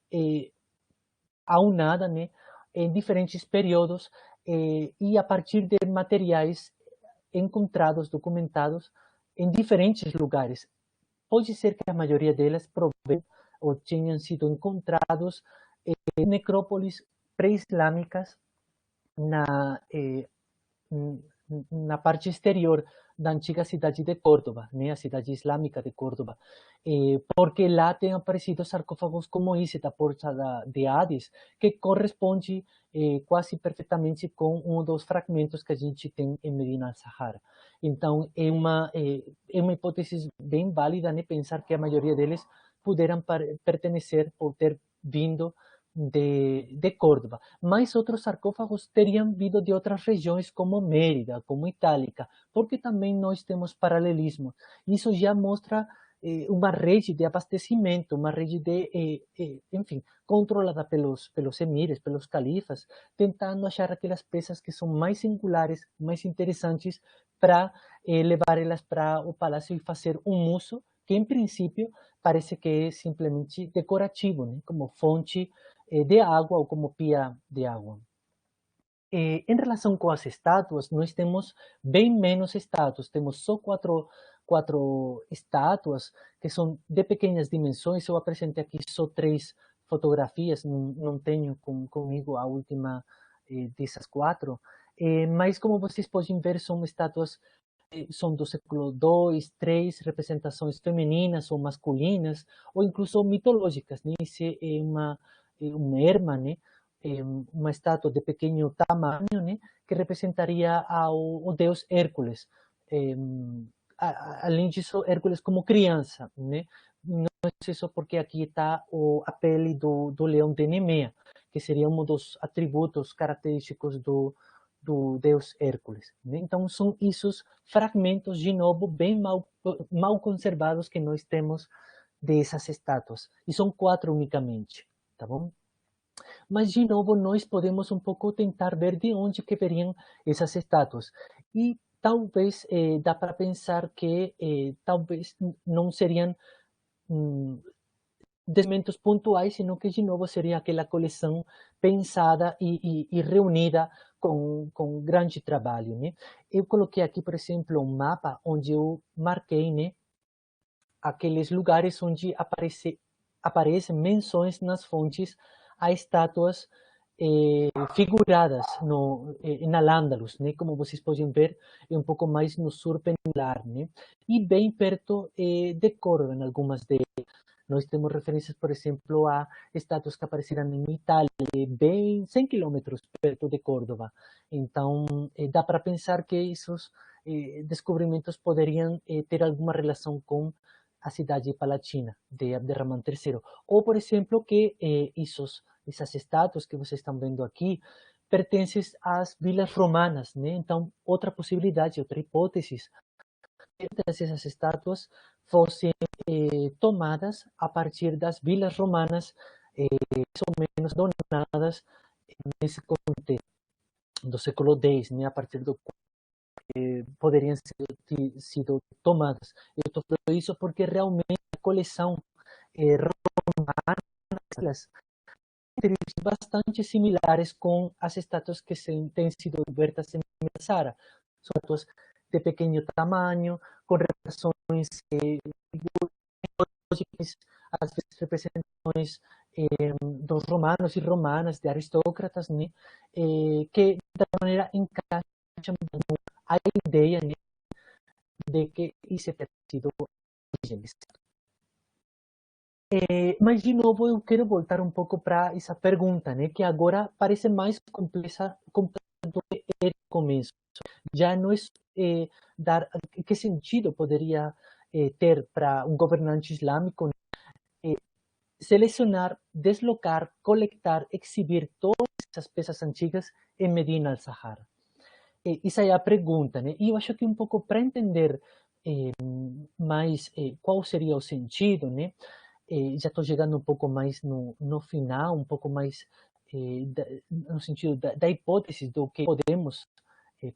aunada, né, em diferentes períodos e a partir de materiais encontrados, documentados em diferentes lugares. Pode ser que a maioria delas provenham ou tenham sido encontrados em necrópolis pré-islâmicas na parte exterior da antiga cidade de Córdoba, né, a cidade islâmica de Córdoba, porque lá tem aparecido sarcófagos como esse da Porta de Hades, que corresponde quase perfeitamente com um dos fragmentos que a gente tem em Medina del Sahara. Então, é uma hipótese bem válida, né, pensar que a maioria deles puderam pertencer ou ter vindo de Córdoba, mas outros sarcófagos teriam vindo de outras regiões, como Mérida, como Itálica, porque também nós temos paralelismo. Isso já mostra uma rede de abastecimento, uma rede enfim, controlada pelos emires, pelos califas, tentando achar aquelas peças que são mais singulares, mais interessantes, para levar elas para o palácio e fazer um uso que, em princípio, parece que é simplesmente decorativo, né? Como fonte de água ou como pia de água. Em relação com as estátuas, nós temos bem menos estátuas, temos só quatro estátuas que são de pequenas dimensões. Eu apresentei aqui só 3 fotografias, não tenho comigo a última dessas 4, mas como vocês podem ver, são estátuas são do século II, III, representações femininas ou masculinas, ou incluso mitológicas, né? Esse é uma né? Uma estátua de pequeno tamanho, né? Que representaria o deus Hércules. Além disso, Hércules como criança, né? Não é só porque aqui está a pele do leão de Nemea, que seria um dos atributos característicos do do deus Hércules, né? Então, são esses fragmentos, de novo, bem mal conservados que nós temos dessas estátuas. E são 4 unicamente, tá bom? Mas, de novo, nós podemos um pouco tentar ver de onde que veriam essas estátuas. E talvez dá para pensar que talvez não seriam desmentos pontuais, sino que, de novo, seria aquela coleção pensada e reunida com grande trabalho, né? Eu coloquei aqui, por exemplo, um mapa onde eu marquei, né, aqueles lugares onde aparecem menções nas fontes a estátuas figuradas em Al-Ándalus, né? Como vocês podem ver, é um pouco mais no sul peninsular, né? E bem perto de Córdoba, em algumas delas. Nós temos referências, por exemplo, a estátuas que apareceram em Itália, bem 100 quilômetros perto de Córdoba. Então, dá para pensar que esses descobrimentos poderiam ter alguma relação com a cidade palatina de Abderramán III. Ou, por exemplo, que essas estátuas que vocês estão vendo aqui pertencem às vilas romanas, né? Então, outra possibilidade, outra hipótese, essas estátuas fossem tomadas a partir das vilas romanas, mais ou menos donadas nesse contexto do século X, né? A partir do poderiam ter sido tomadas. Eu estou falando isso porque realmente a coleção romana tem bastante similares com as estátuas que têm sido descobertas em Sara. São estátuas de pequeno tamanho, com representações às vezes representações dos romanos e romanas, de aristócratas, né, que de alguma maneira encaixam a ideia, né, de que isso é sido origens. Mas, de novo, eu quero voltar um pouco para essa pergunta, né, que agora parece mais complexa do que era no começo. Já não é dar que sentido poderia ter para um governante islâmico selecionar, deslocar, coletar, exibir todas essas peças antigas em Medina al-Sahara. Essa é a pergunta, né? E eu acho que um pouco para entender mais qual seria o sentido, né? Já estou chegando um pouco mais no final, um pouco mais no sentido da hipótese do que podemos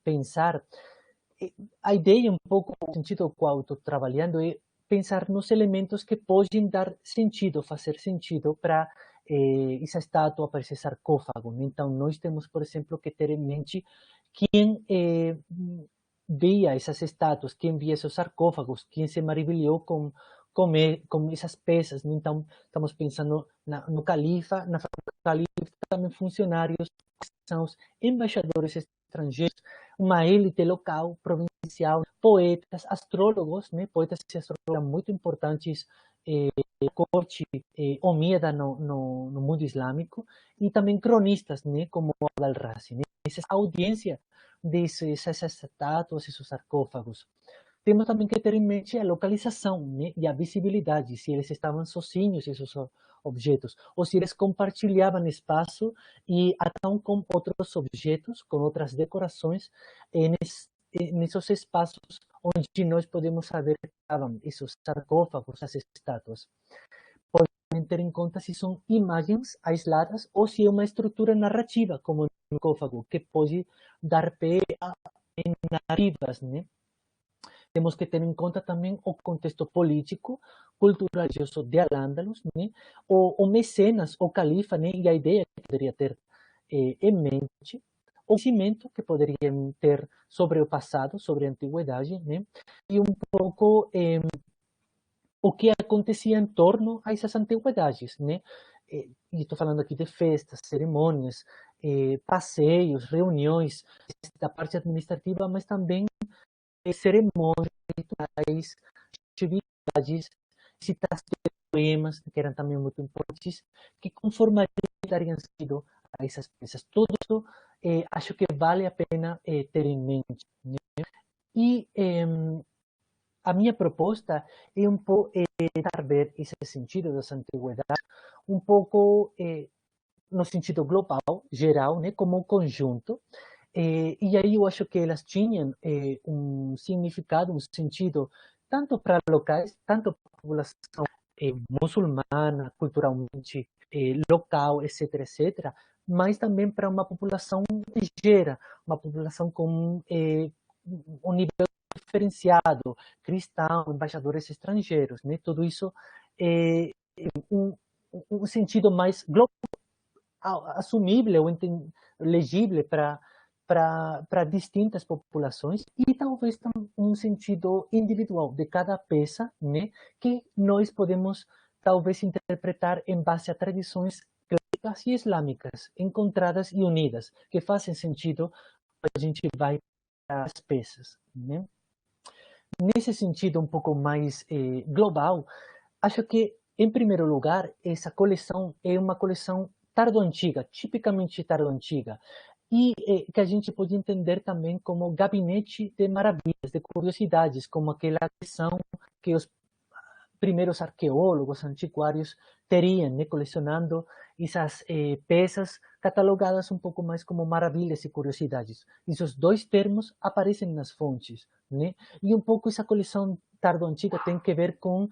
pensar. A ideia, um pouco, o sentido qual estou trabalhando, é pensar nos elementos que podem dar sentido, fazer sentido para essa estátua, para esse sarcófago. Então, nós temos, por exemplo, que ter em mente quem via essas estátuas, quem via esses sarcófagos, quem se maravilhou com essas peças. Então, estamos pensando no califa, na família do califa, também funcionários, são os embaixadores estrangeiros, uma élite local, provincial, poetas, astrólogos, né? Poetas e astrólogos muito importantes da corte omíada no mundo islâmico, e também cronistas, né? Como Al-Razi, né? Essa audiência dessas estátuas, esses sarcófagos. Temos também que ter em mente a localização, né, e a visibilidade, se eles estavam sozinhos, esses objetos, ou se eles compartilhavam espaço e estão com outros objetos, com outras decorações, nesses espaços onde nós podemos saber que estavam esses sarcófagos, as estátuas. Podem ter em conta se são imagens aisladas ou se é uma estrutura narrativa, como um sarcófago, que pode dar pé a narrativas, né? Temos que ter em conta também o contexto político, cultural e religioso de Al-Ándalus, né? O mecenas, o califa, né? E a ideia que poderia ter em mente, o conhecimento que poderiam ter sobre o passado, sobre a antiguidade, né? E um pouco o que acontecia em torno a essas antiguidades, né? E estou falando aqui de festas, cerimônias, passeios, reuniões, da parte administrativa, mas também cerimônias, rituais, atividades, citações de poemas, que eram também muito importantes, que conformariam sido a essas peças. Tudo isso acho que vale a pena ter em mente, né? E a minha proposta é um pouco tentar ver esse sentido das antiguidades um pouco no sentido global, geral, né, como um conjunto, E aí eu acho que elas tinham um significado, um sentido, tanto para locais, tanto para a população muçulmana, culturalmente local, etc., etc., mas também para uma população ligeira, uma população com um nível diferenciado, cristão, embaixadores estrangeiros, né? Tudo isso é um sentido mais global, assumível ou legível para distintas populações e talvez um sentido individual de cada peça, né, que nós podemos talvez interpretar em base a tradições clássicas e islâmicas encontradas e unidas, que fazem sentido quando a gente vai para as peças, né? Nesse sentido um pouco mais global, acho que, em primeiro lugar, essa coleção é uma coleção tardo-antiga, tipicamente tardo-antiga, e que a gente pode entender também como gabinete de maravilhas, de curiosidades, como aquela coleção que os primeiros arqueólogos, antiquários teriam, né, colecionando essas peças catalogadas um pouco mais como maravilhas e curiosidades. Esses dois termos aparecem nas fontes, né? E um pouco essa coleção tardo-antiga tem que ver com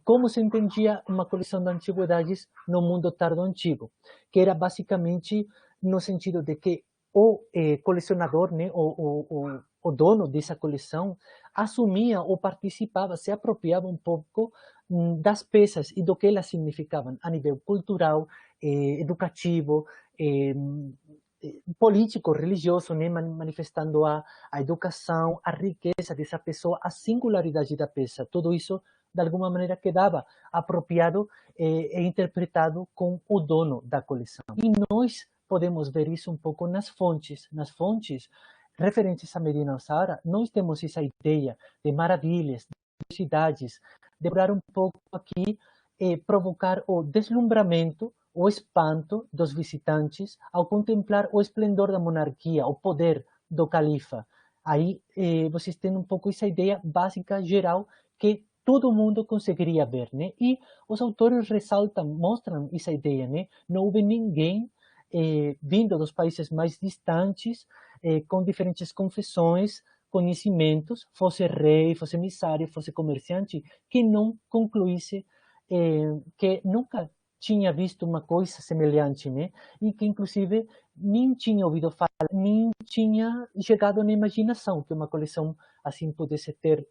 como se entendia uma coleção de antiguidades no mundo tardo-antigo, que era basicamente no sentido de que o colecionador, né, o dono dessa coleção, assumia ou participava, se apropriava um pouco das peças e do que elas significavam a nível cultural, educativo, político, religioso, né, manifestando a educação, a riqueza dessa pessoa, a singularidade da peça. Tudo isso, de alguma maneira, quedava apropriado e interpretado com o dono da coleção. E nós podemos ver isso um pouco nas fontes. Nas fontes referentes a Medina Al-Sahara, nós temos essa ideia de maravilhas, de curiosidades, de procurar um pouco aqui provocar o deslumbramento, o espanto dos visitantes ao contemplar o esplendor da monarquia, o poder do califa. Aí vocês têm um pouco essa ideia básica, geral, que todo mundo conseguiria ver, né? E os autores ressaltam, mostram essa ideia, né? Não houve ninguém vindo dos países mais distantes, com diferentes confissões, conhecimentos, fosse rei, fosse emissário, fosse comerciante, que não concluísse que nunca tinha visto uma coisa semelhante, né? E que, inclusive, nem tinha ouvido falar, nem tinha chegado na imaginação que uma coleção assim pudesse ter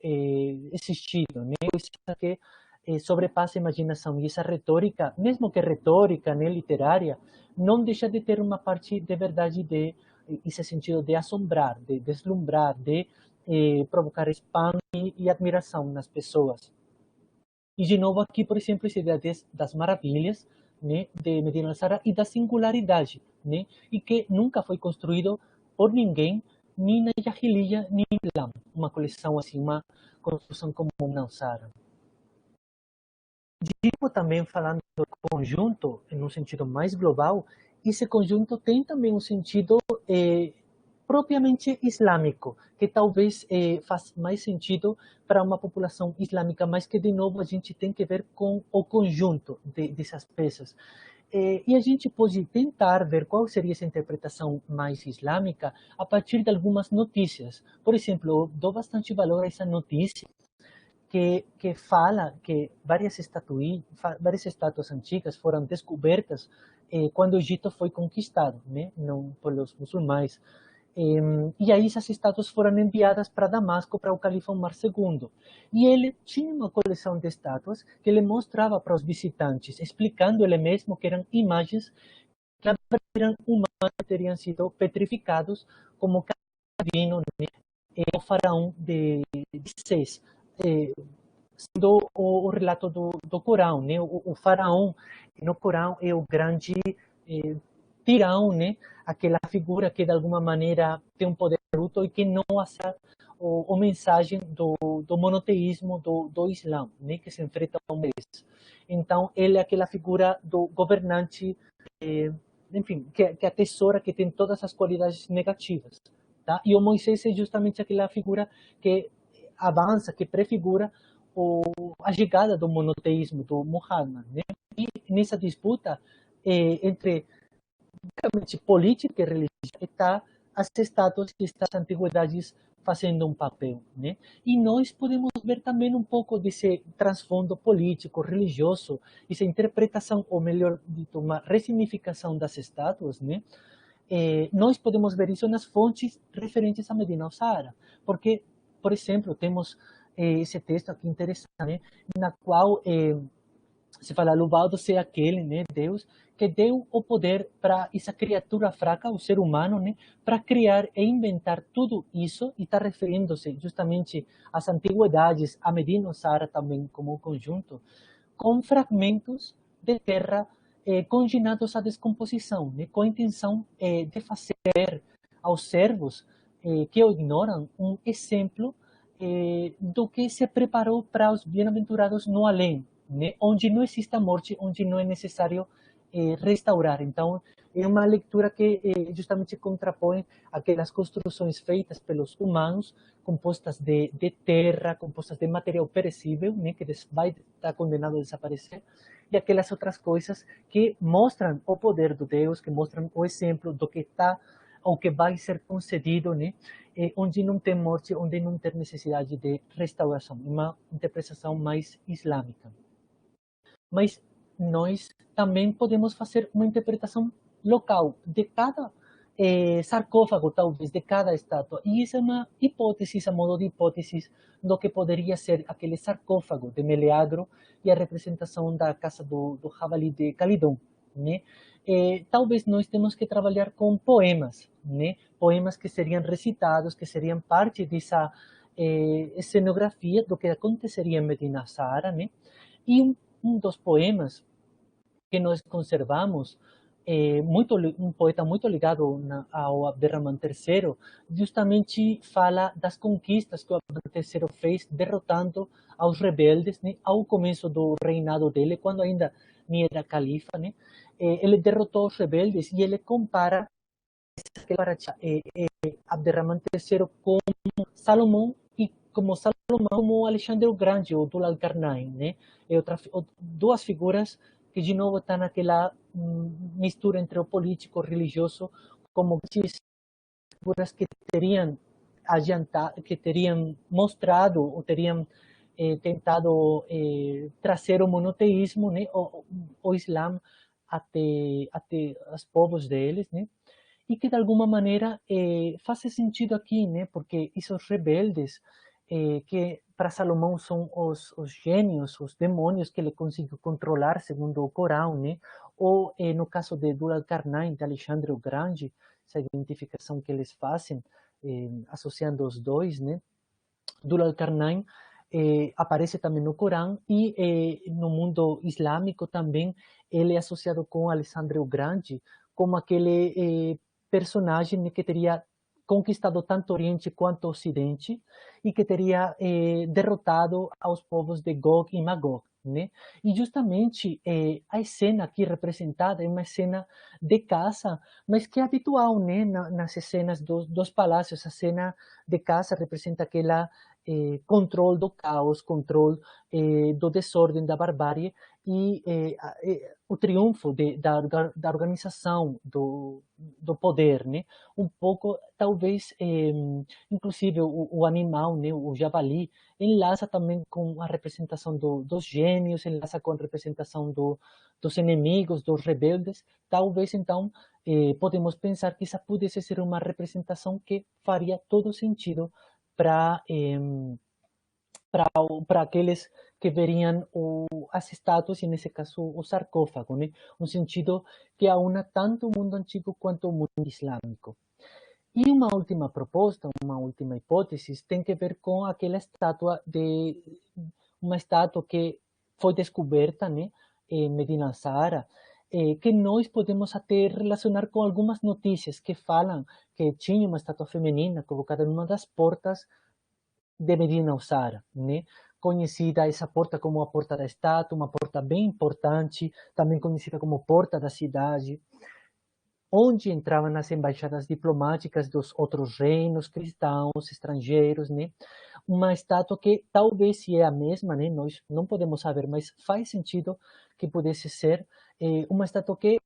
existido, né? Isso que sobrepassa a imaginação. E essa retórica, mesmo que retórica, né, literária, não deixa de ter uma parte de verdade, de esse sentido de assombrar, de deslumbrar, de provocar espanto e admiração nas pessoas. E de novo aqui, por exemplo, essa ideia das maravilhas, né, de Medina Al-Sahara e da singularidade, né, e que nunca foi construído por ninguém, nem na Jahiliya, nem no Islã. Uma coleção assim, uma construção como Medina Al-Sahara. Digo também, falando do conjunto, em um sentido mais global, esse conjunto tem também um sentido propriamente islâmico, que talvez faz mais sentido para uma população islâmica, mas que, de novo, a gente tem que ver com o conjunto dessas peças. E a gente pode tentar ver qual seria essa interpretação mais islâmica a partir de algumas notícias. Por exemplo, eu dou bastante valor a essa notícia que fala que várias estátuas antigas foram descobertas quando o Egito foi conquistado, né, não pelos muçulmanos. E aí essas estátuas foram enviadas para Damasco, para o califa Umar II. E ele tinha uma coleção de estátuas que ele mostrava para os visitantes, explicando ele mesmo que eram imagens que eram humanos, que teriam sido petrificados como divino, né, o faraó de Sés. Sendo o relato do Corão, né? O faraó no Corão é o grande tirão, né? Aquela figura que de alguma maneira tem um poder absoluto e que não aceita a mensagem do monoteísmo do Islã, né? Que se enfrenta ao Moisés. Então, ele é aquela figura do governante, enfim, que atesora, que tem todas as qualidades negativas, tá? E o Moisés é justamente aquela figura que avança, que prefigura a chegada do monoteísmo do Muhammad, né? E nessa disputa entre política e religião está as estátuas e estas antiguidades fazendo um papel, né? E nós podemos ver também um pouco desse transfundo político, religioso, essa interpretação, ou melhor dito, uma ressignificação das estátuas, né? Nós podemos ver isso nas fontes referentes a Medina Ossara, porque, por exemplo, temos esse texto aqui interessante, né? Na qual se fala, louvado seja aquele, né, Deus, que deu o poder para essa criatura fraca, o ser humano, né, para criar e inventar tudo isso, e está referindo-se justamente às antiguidades, a Medina Ossara também como conjunto, com fragmentos de terra congelados à descomposição, né, com a intenção de fazer aos servos que o ignoram um exemplo do que se preparou para os bem-aventurados no além, né? Onde não existe a morte, onde não é necessário restaurar. Então, é uma leitura que justamente contrapõe aquelas construções feitas pelos humanos, compostas de terra, compostas de material perecível, né, que vai estar condenado a desaparecer, e aquelas outras coisas que mostram o poder do Deus, que mostram o exemplo do que está ou que vai ser concedido, né, onde não tem morte, onde não tem necessidade de restauração. Uma interpretação mais islâmica. Mas nós também podemos fazer uma interpretação local de cada sarcófago, talvez, de cada estátua. E isso é uma hipótese, a modo de hipótese, do que poderia ser aquele sarcófago de Meleagro e a representação da casa do Javali de Calidon, né? Talvez nós temos que trabalhar com poemas, né? Poemas que seriam recitados, que seriam parte dessa cenografia do que aconteceria em Medina Sahara, né? E um dos poemas que nós conservamos, um poeta muito ligado ao Abderramán III, justamente fala das conquistas que o Abderramán III fez derrotando aos rebeldes, né, ao começo do reinado dele, quando ainda nem era califa, né? Ele derrotou os rebeldes e ele compara Abderramán III com Salomão e como Salomão como Alexandre o Grande ou Dul al-Qarnayn, né? Duas figuras que de novo estão naquela mistura entre o político e o religioso, como figuras que teriam adiantado, que teriam mostrado ou teriam tentado trazer o monoteísmo, né? O Islã até os povos deles, né? E que de alguma maneira faz sentido aqui, né? Porque esses rebeldes que para Salomão são os gênios, os demônios que ele conseguiu controlar, segundo o Corão, né? Ou no caso de Dul al-Qarnayn, de Alexandre o Grande, essa identificação que eles fazem, associando os dois, né? Dul al-Qarnayn aparece também no Corão e no mundo islâmico também ele é associado com Alexandre o Grande como aquele personagem que teria conquistado tanto o Oriente quanto o Ocidente e que teria derrotado aos povos de Gog e Magog, né? E justamente a cena aqui representada é uma cena de caça, mas que é habitual, né? Nas cenas dos palácios, a cena de caça representa aquela controle do caos, controle do desordem, da barbárie e o triunfo da organização do poder, né? Um pouco, talvez, inclusive o animal, né? O javali, enlaça também com a representação dos gênios, enlaça com a representação dos inimigos, dos rebeldes. Talvez, então, podemos pensar que essa pudesse ser uma representação que faria todo sentido para aqueles que veriam as estátuas, e nesse caso o sarcófago, né? Um sentido que aúna tanto o mundo antigo quanto o mundo islâmico. E uma última proposta, uma última hipótese, tem que ver com aquela estátua uma estátua que foi descoberta, né, em Medina Sahara, que nós podemos até relacionar com algumas notícias que falam que tinha uma estátua feminina colocada numa das portas de Medina Sahara, né? Conhecida essa porta como a Porta da Estátua, uma porta bem importante, também conhecida como Porta da Cidade, onde entravam as embaixadas diplomáticas dos outros reinos cristãos, estrangeiros, né? Uma estátua que talvez se é a mesma, né? Nós não podemos saber, mas faz sentido que pudesse ser uma estátua que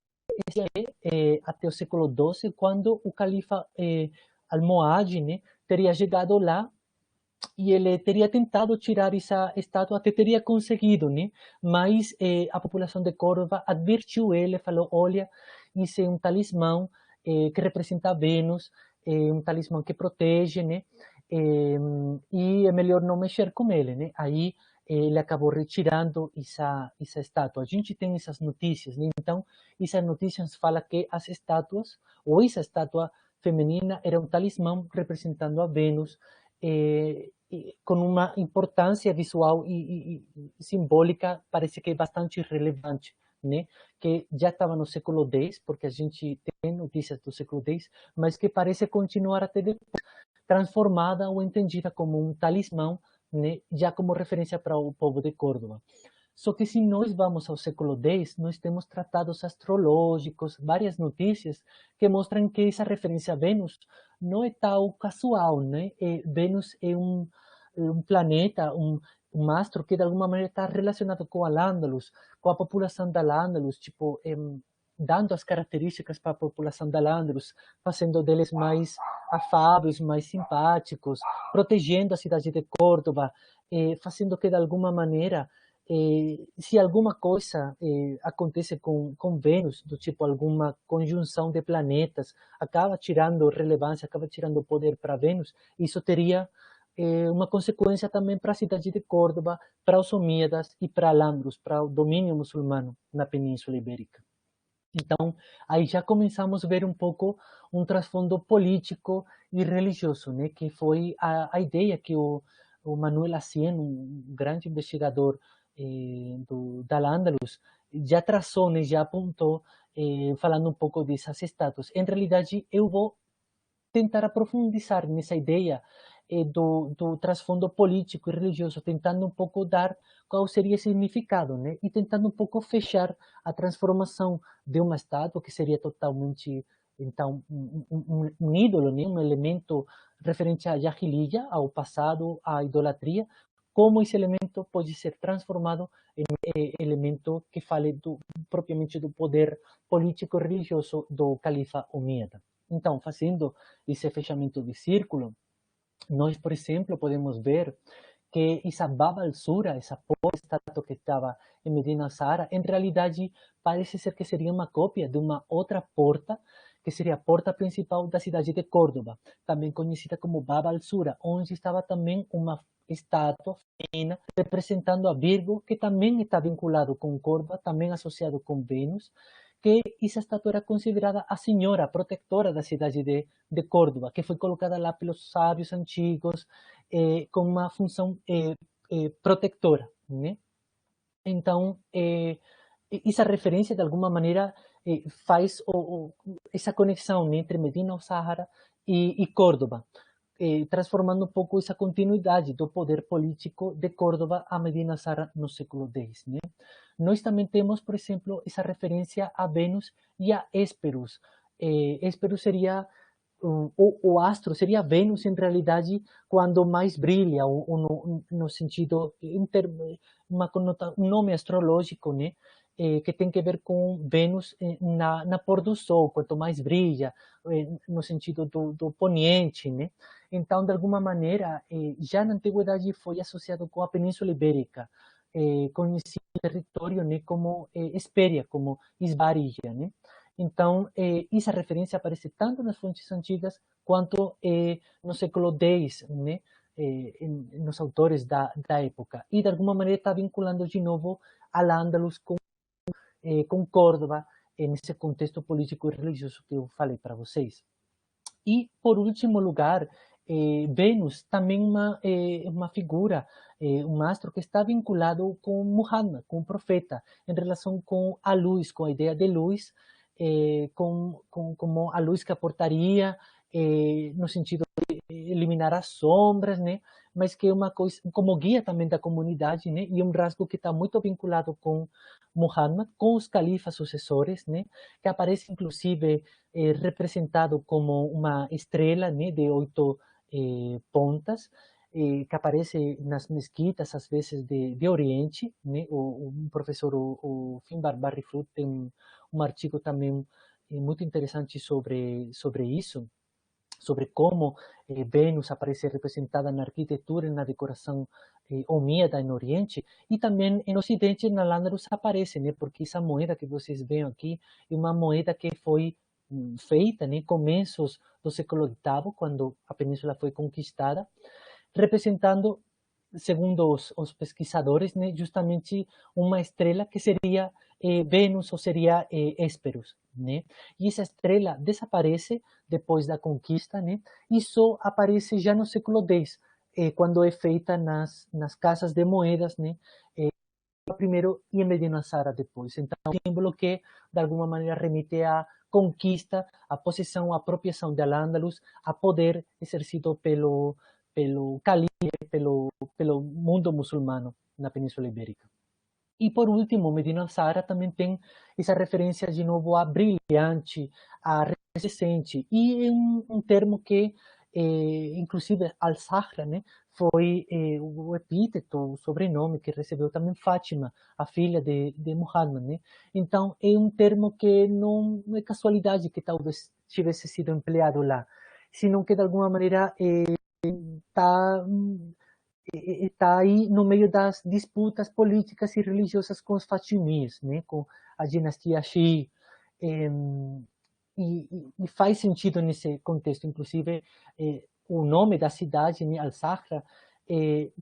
até o século XII, quando o califa Almohade, né, teria chegado lá e ele teria tentado tirar essa estátua, até teria conseguido, né? Mas a população de Córdoba advertiu ele, falou, olha, isso é um talismã que representa Vênus, um talismã que protege, né? E é melhor não mexer com ele, né? Aí ele acabou retirando essa estátua. A gente tem essas notícias, né? Então, essas notícias falam que as estátuas, ou essa estátua feminina, era um talismã representando a Vênus, com uma importância visual e simbólica, parece que é bastante relevante, né? Que já estava no século X, porque a gente tem notícias do século X, mas que parece continuar até depois, transformada ou entendida como um talismã, né? Já como referência para o povo de Córdoba. Só que se nós vamos ao século X, nós temos tratados astrológicos, várias notícias que mostram que essa referência a Vênus não é tão casual, né? Vênus é um planeta, um astro que de alguma maneira está relacionado com Al-Ándalus, com a população da Al-Ándalus, tipo, dando as características para a população da Al-Ándalus, fazendo deles mais afáveis, mais simpáticos, protegendo a cidade de Córdoba, fazendo que de alguma maneira se alguma coisa acontece com Vênus, do tipo alguma conjunção de planetas, acaba tirando relevância, acaba tirando poder para Vênus, isso teria uma consequência também para a cidade de Córdoba, para os Omíadas e para Al-Ándalus, para o domínio muçulmano na Península Ibérica. Então, aí já começamos a ver um pouco um trasfondo político e religioso, né? Que foi a ideia que o Manuel Acién, um grande investigador da Al-Ándalus, já traçou, né? Já apontou, falando um pouco dessas estátuas. Em realidade, eu vou tentar aprofundizar nessa ideia do trasfondo político e religioso, tentando um pouco dar qual seria o significado, né? E tentando um pouco fechar a transformação de uma estátua, que seria totalmente, então, um ídolo, né? Um elemento referente à jahiliya, ao passado, à idolatria, como esse elemento pode ser transformado em elemento que fale propriamente do poder político e religioso do califa omíada. Então, fazendo esse fechamento de círculo, nós, por exemplo, podemos ver que essa Bab al-Sura, essa estátua que estava em Medina Sahara, em realidade parece ser que seria uma cópia de uma outra porta, que seria a porta principal da cidade de Córdoba, também conhecida como Bab al-Sura, onde estava também uma estátua feminina representando a Virgo, que também está vinculado com Córdoba, também associado com Vênus, que essa estátua era considerada a senhora protetora da cidade de Córdoba, que foi colocada lá pelos sábios antigos, com uma função protectora, né? Então, essa referência, de alguma maneira, faz essa conexão, né, entre Medina ao Sahara e Córdoba, transformando um pouco essa continuidade do poder político de Córdoba a Medina Sahara no século X, né? Nós também temos, por exemplo, essa referência a Vênus e a Hésperos. Hésperos seria o astro, seria Vênus, em realidade, quando mais brilha, ou no sentido, um nome astrológico, né? Que tem que ver com Vênus na pôr do sol, quanto mais brilha, no sentido do poniente, né? Então, de alguma maneira, já na antiguidade foi associado com a Península Ibérica, conhecido o território, né, como Hesperia, como Isbaria, né? Então, essa referência aparece tanto nas fontes antigas quanto no século X, né? Nos autores da época. E, de alguma maneira, está vinculando de novo Al-Ándalus com Córdoba, nesse contexto político e religioso que eu falei para vocês. E, por último lugar, Vênus também uma figura, um astro que está vinculado com Muhammad, com o profeta, em relação com a luz, com a ideia de luz, como a luz que aportaria, no sentido de eliminar as sombras, né? Mas que é uma coisa, como guia também da comunidade, né? E um rasgo que está muito vinculado com Muhammad, com os califas sucessores, né? Que aparece, inclusive, representado como uma estrela, né? De 8 pontas, que aparece nas mesquitas, às vezes, de Oriente, né? O professor o Finbar Barrifruit tem um artigo também muito interessante sobre isso, sobre como Vênus aparece representada na arquitetura e na decoração omíada no Oriente, e também no Ocidente, na Lândaros aparece, né? Porque essa moeda que vocês veem aqui é uma moeda que foi feita, né? Começos do século VIII, quando a península foi conquistada, representando, segundo os pesquisadores, né, justamente uma estrela que seria Vênus ou seria Hésperos, né? E essa estrela desaparece depois da conquista, né? E só aparece já no século X, quando é feita nas casas de moedas, né? Primeiro e em Medina Sara depois. Então, é um símbolo que, de alguma maneira, remete à conquista, à possessão, à apropriação de Al-Ándalus, a poder exercido pelo calife, pelo mundo muçulmano na Península Ibérica. E, por último, Medina Sara também tem essa referência, de novo, a brilhante, a recente, e é um termo que, inclusive, Al-Sahra, né, foi o epíteto, o sobrenome que recebeu também Fátima, a filha de Muhammad, né? Então, é um termo que não é casualidade que talvez tivesse sido empleado lá, sino que, de alguma maneira, está aí no meio das disputas políticas e religiosas com os Fatimíes, né? Com a dinastia Xi, e faz sentido nesse contexto. Inclusive, o nome da cidade, né, Al-Sahra,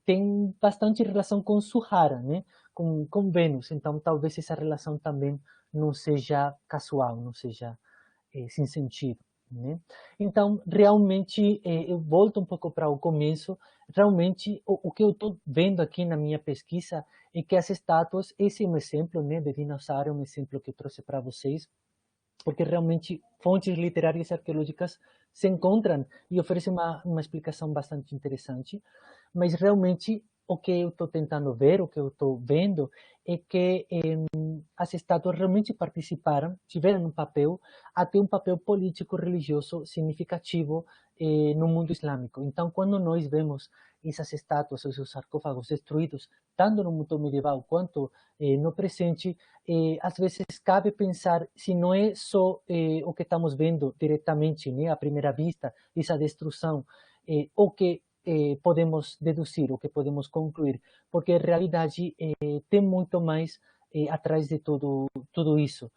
tem bastante relação com Suhara, né, com Vênus. Então, talvez essa relação também não seja casual, não seja sem sentido, né? Então, realmente, eu volto um pouco para o começo. Realmente, o que eu estou vendo aqui na minha pesquisa é que as estátuas, esse é um exemplo, né, de dinossauro, é um exemplo que eu trouxe para vocês, porque realmente fontes literárias e arqueológicas se encontram e oferecem uma explicação bastante interessante, mas realmente o que eu estou tentando ver, o que eu estou vendo, é que as estátuas realmente participaram, tiveram um papel, até um papel político-religioso significativo no mundo islâmico. Então, quando nós vemos essas estátuas, esses sarcófagos destruídos, tanto no mundo medieval quanto no presente, às vezes cabe pensar se não é só o que estamos vendo diretamente, né, à primeira vista, essa destruição, o que podemos deduzir, o que podemos concluir, porque a realidade tem muito mais atrás de tudo isso,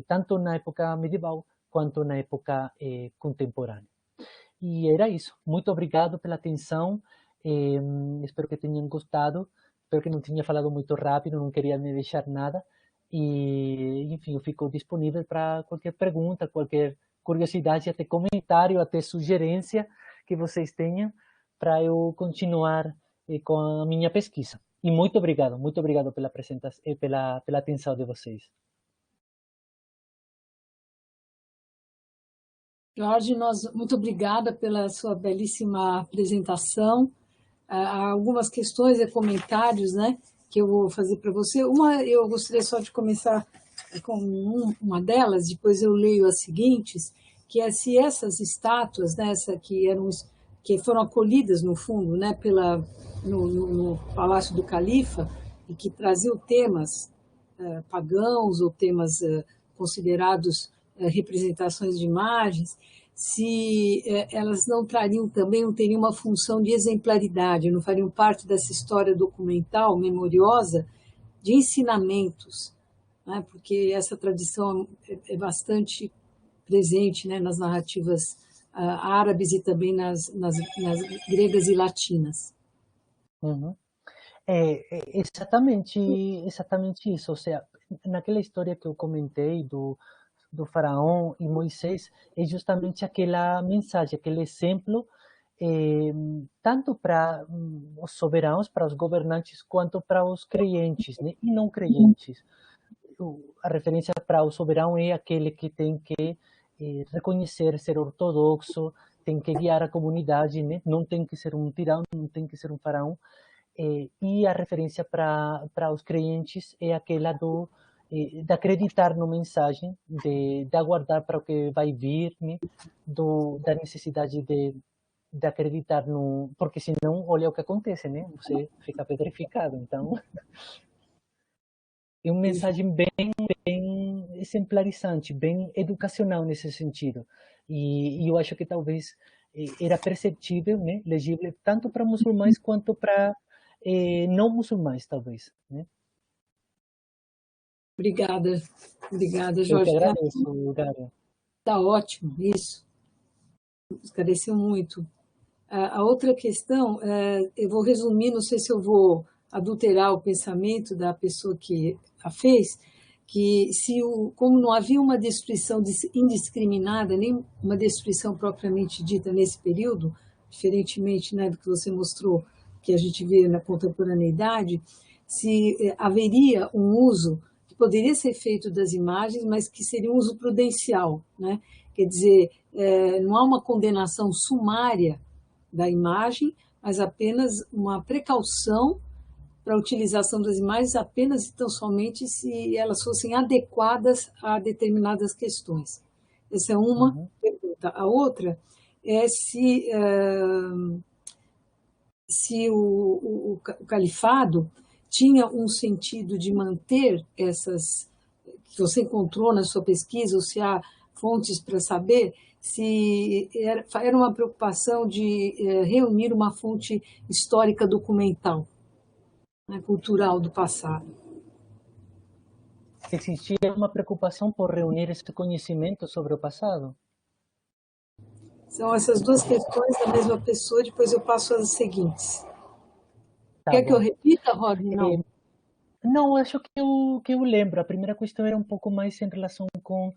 tanto na época medieval quanto na época contemporânea. E era isso. Muito obrigado pela atenção. Espero que tenham gostado. Espero que não tenha falado muito rápido, não queria me deixar nada. E, enfim, eu fico disponível para qualquer pergunta, qualquer curiosidade, até comentário, até sugerência que vocês tenham, para eu continuar com a minha pesquisa. E muito obrigado pela apresentação, pela atenção de vocês. Jorge, muito obrigada pela sua belíssima apresentação. Há algumas questões e comentários, né, que eu vou fazer para você. Uma, eu gostaria só de começar com uma delas, depois eu leio as seguintes, que é se essas estátuas, né, que foram acolhidas, no fundo, né, no Palácio do Califa, e que traziam temas pagãos ou temas considerados representações de imagens, se elas não teriam uma função de exemplaridade, não fariam parte dessa história documental, memoriosa, de ensinamentos, né? Porque essa tradição é bastante presente, né, nas narrativas árabes e também nas gregas e latinas. Uhum. Exatamente isso. Ou seja, naquela história que eu comentei do faraó e Moisés, é justamente aquela mensagem, aquele exemplo, tanto para os soberanos, para os governantes, quanto para os crentes, né, e não crentes. A referência para o soberano é aquele que tem que reconhecer, ser ortodoxo, tem que guiar a comunidade, né? Não tem que ser um tirano, não tem que ser um faraó. E a referência para os crentes é aquela de acreditar na mensagem, de aguardar para o que vai vir, né? Da necessidade de acreditar no... Porque senão, olha o que acontece, né? Você fica petrificado. Então, é uma mensagem bem exemplarizante, bem educacional nesse sentido. E eu acho que talvez era perceptível, né? Legível, tanto para muçulmanos quanto para não muçulmanos, talvez, né? Obrigada, Eu que Jorge. agradeço, Gabi. Tá ótimo, isso. Esclareceu muito. A outra questão, eu vou resumir, não sei se eu vou adulterar o pensamento da pessoa que a fez, que como não havia uma destruição indiscriminada, nem uma destruição propriamente dita nesse período, diferentemente, né, do que você mostrou, que a gente vê na contemporaneidade, se haveria um uso que poderia ser feito das imagens, mas que seria um uso prudencial, né? Quer dizer, não há uma condenação sumária da imagem, mas apenas uma precaução para a utilização das imagens apenas e tão somente se elas fossem adequadas a determinadas questões. Essa é uma pergunta. A outra é se o califado tinha um sentido de manter essas que você encontrou na sua pesquisa, ou se há fontes para saber se era uma preocupação de reunir uma fonte histórica documental, né, cultural do passado. Existia uma preocupação por reunir esse conhecimento sobre o passado? São essas duas questões da mesma pessoa, depois eu passo às seguintes. Tá Quer bom. que eu repita, Rodney? Não. Não, acho que eu lembro. A primeira questão era um pouco mais em relação com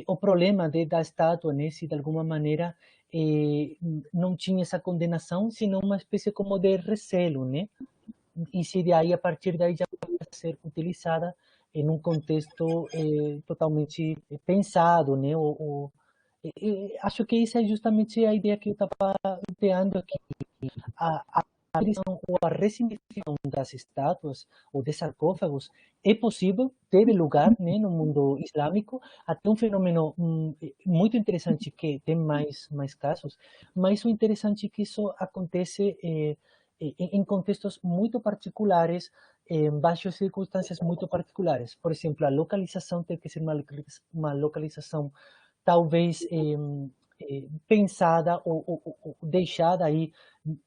o problema da estátua, né? Se de alguma maneira não tinha essa condenação, senão uma espécie como de recelo, né? E se de aí, a partir daí, já pode ser utilizada em um contexto totalmente pensado, né? Acho que essa é justamente a ideia que eu estava teando aqui. A ou a ressignificação das estátuas ou de sarcófagos é possível, teve lugar, né, no mundo islâmico, até um fenômeno muito interessante que tem mais casos, mas o interessante é que isso acontece em contextos muito particulares, em baixas circunstâncias muito particulares. Por exemplo, a localização tem que ser uma localização talvez pensada ou deixada aí,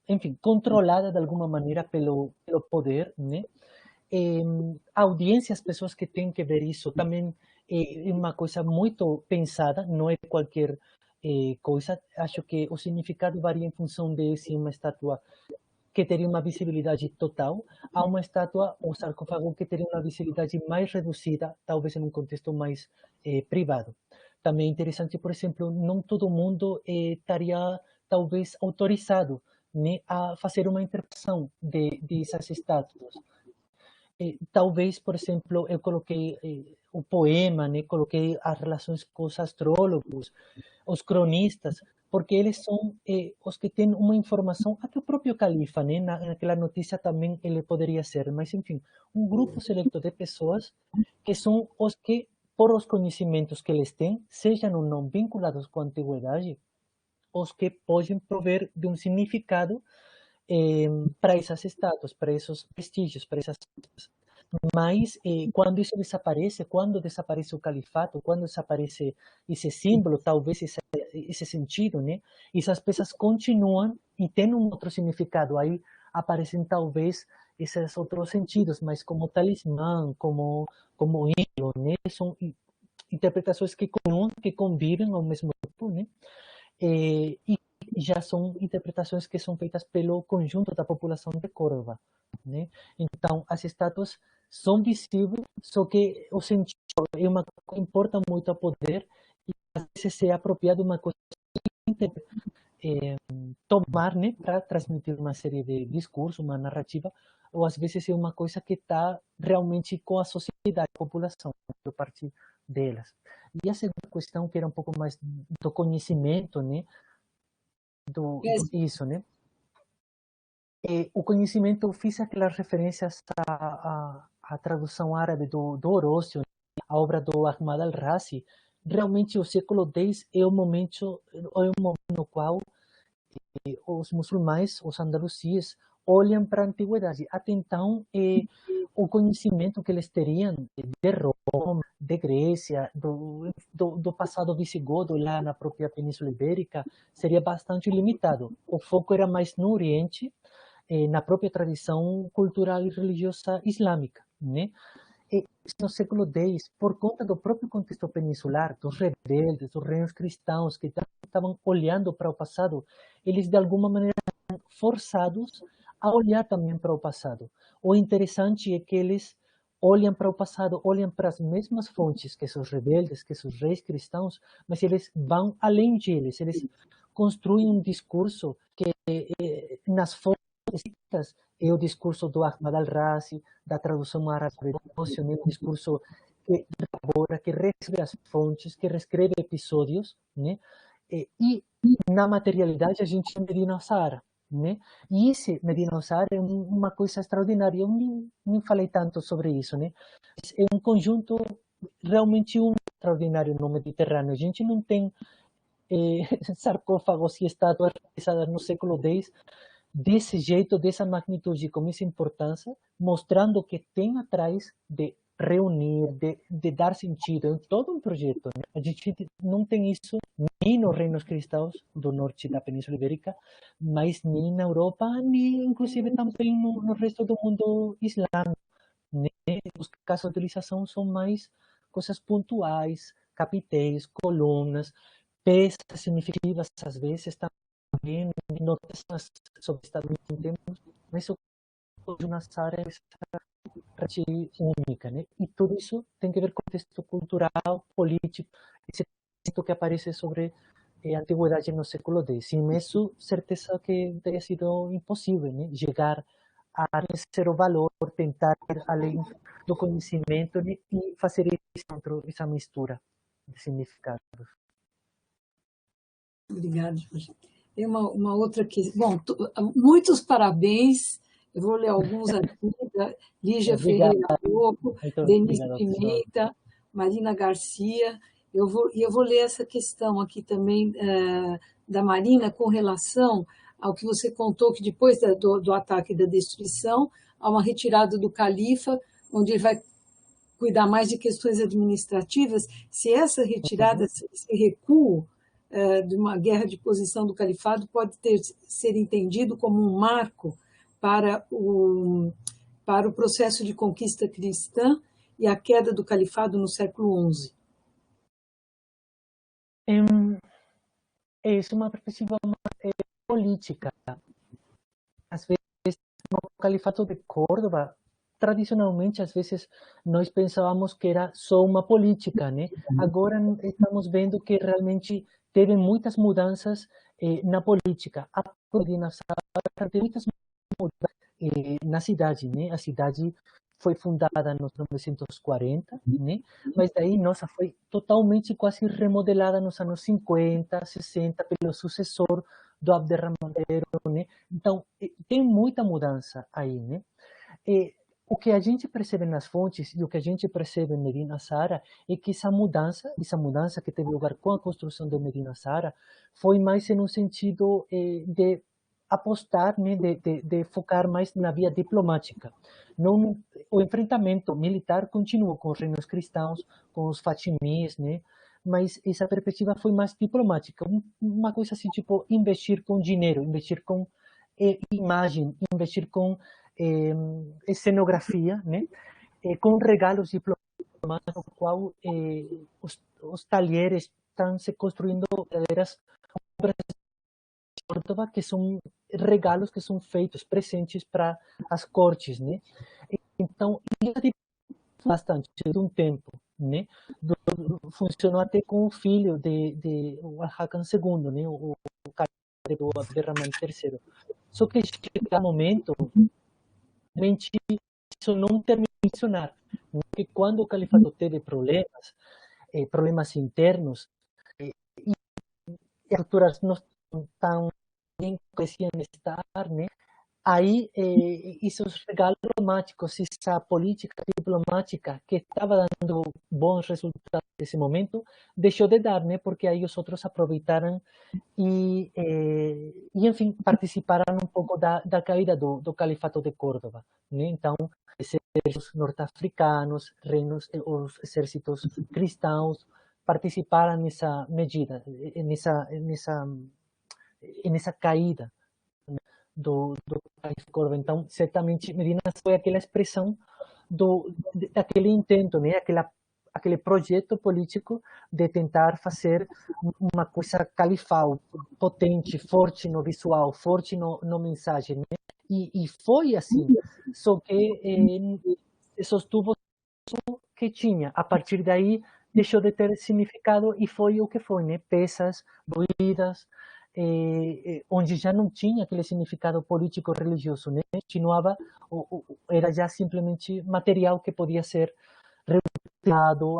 enfim, controlada de alguma maneira pelo poder, né? A audiência, as pessoas que têm que ver isso, também é uma coisa muito pensada, não é qualquer coisa. Acho que o significado varia em função de se uma estátua que teria uma visibilidade total, a uma estátua ou sarcófago que teria uma visibilidade mais reduzida, talvez em um contexto mais privado. Também é interessante, por exemplo, não todo mundo estaria talvez autorizado, né, a fazer uma interpretação dessas estátuas. Talvez, por exemplo, eu coloquei o poema, né, coloquei as relações com os astrólogos, os cronistas, porque eles são os que têm uma informação, até o próprio califa, né, naquela notícia também ele poderia ser, mas enfim, um grupo seleto de pessoas que são os que, por os conhecimentos que eles têm, sejam ou não vinculados com a antiguidade, os que podem prover de um significado para essas estátuas, para esses vestígios, para essas coisas. Mas quando isso desaparece, quando desaparece o califato, quando desaparece esse símbolo, talvez esse sentido, né? Essas peças continuam e têm um outro significado. Aí aparecem talvez esses outros sentidos, mas como talismã, como ídolo, né? São interpretações que continuam, que convivem ao mesmo tempo, né? E já são interpretações que são feitas pelo conjunto da população de Córdoba, né? Então, as estátuas são visíveis, só que o sentido é uma coisa que importa muito a poder e às vezes é apropriado uma coisa tomar, né, para transmitir uma série de discursos, uma narrativa, ou às vezes é uma coisa que está realmente com a sociedade, a população, a partir delas. E a segunda questão, que era um pouco mais do conhecimento, né, isso, né? O conhecimento, eu fiz aquelas referências à tradução árabe do Horócio, a obra do Ahmad al-Razi. Realmente, o século X é o momento no qual os muçulmanos, os andaluzes, olham para a antiguidade. Até então, o conhecimento que eles teriam de Roma, de Grécia, do passado visigodo lá na própria Península Ibérica, seria bastante limitado. O foco era mais no Oriente, na própria tradição cultural e religiosa islâmica, né? E no século X, por conta do próprio contexto peninsular, dos rebeldes, dos reinos cristãos que estavam olhando para o passado, eles de alguma maneira eram forçados a olhar também para o passado. O interessante é que eles olham para o passado, olham para as mesmas fontes que os rebeldes, que os reis cristãos, mas eles vão além deles, eles construem um discurso que nas fontes é o discurso do Ahmad al-Razi, da tradução árabe, o discurso que elabora, que reescreve as fontes, que reescreve episódios, né? E na materialidade a gente tem Medina Sahara, né? E esse Medina Sahara é uma coisa extraordinária. Eu nem falei tanto sobre isso, né? É um conjunto realmente extraordinário no Mediterrâneo. A gente não tem sarcófagos e estátuas realizadas no século X desse jeito, dessa magnitude, com essa importância, mostrando que tem atrás de reunir, de dar sentido em todo um projeto. Né? A gente não tem isso nem nos reinos cristãos do norte da Península Ibérica, mas nem na Europa, nem inclusive também no resto do mundo islâmico. Né? Os casos de utilização são mais coisas pontuais, capitéis, colunas, peças significativas, às vezes também, notas sobre estados, mas o Medina Sahara é essa única, né? E tudo isso tem que ver com o contexto cultural, político, esse texto que aparece sobre a antiguidade no século X. Sem isso, certeza que teria sido impossível, né? Chegar a conhecer o valor, tentar ir além do conhecimento, né? E fazer essa mistura de significados. Obrigada, Jorge. Tem uma outra que... Bom, muitos parabéns. Eu vou ler alguns aqui, da Lígia Ferreira Louco, Denise Pimenta, Marina Garcia. Eu vou ler essa questão aqui também da Marina com relação ao que você contou, que depois do ataque e da destruição, há uma retirada do califa, onde ele vai cuidar mais de questões administrativas. Se essa retirada, esse recuo de uma guerra de posição do califado pode ser entendido como um marco para o processo de conquista cristã e a queda do califado no século XI. É uma perspectiva política. Às vezes, no Califato de Córdoba, tradicionalmente, às vezes, nós pensávamos que era só uma política, né? Agora estamos vendo que realmente teve muitas mudanças na política. A Medina Sahara teve muitas mudanças na cidade, né? A cidade foi fundada nos 1940, né? Mas daí, nossa, foi totalmente quase remodelada nos anos 50, 60, pelo sucessor do Abderrahman III, né? Então, tem muita mudança aí, né? O que a gente percebe nas fontes e o que a gente percebe em Medina Sahara é que essa mudança que teve lugar com a construção de Medina Sahara, foi mais em um sentido de apostar, né, de focar mais na via diplomática. Não, o enfrentamento militar continuou com os reinos cristãos, com os fatimíes, né? Mas essa perspectiva foi mais diplomática, uma coisa assim, tipo, investir com dinheiro, investir com imagem, investir com cenografia, né? Com regalos diplomáticos, no qual os talheres estão se construindo verdadeiras obras de Córdoba, que são regalos que são feitos, presentes para as cortes, né? Então, isso bastante de um tempo, né? Funcionou até com o filho de Al-Hakam II, né? O cara do Abderrahman III. Só que chega um momento, realmente, isso não termina de funcionar. Porque quando o califato teve problemas internos, e as estruturas não estão bem que pareciam estar, né? aí esses regalos diplomáticos, essa política diplomática que estava dando bons resultados nesse momento, deixou de dar, né? Porque aí os outros aproveitaram e enfim, participaram um pouco da caída do Califato de Córdoba, né? Então, exércitos norte-africanos, os exércitos cristãos participaram nessa medida, nessa caída do Califato de Córdoba. Então, certamente, Medina foi aquela expressão daquele intento, né? Aquele projeto político de tentar fazer uma coisa califal, potente, forte no visual, forte no mensagem, né? E foi assim, só que sostuvo que tinha. A partir daí, deixou de ter significado e foi o que foi, né? Peças, ruídas, onde já não tinha aquele significado político religioso, né? Continuava, era já simplesmente material que podia ser reutilizado,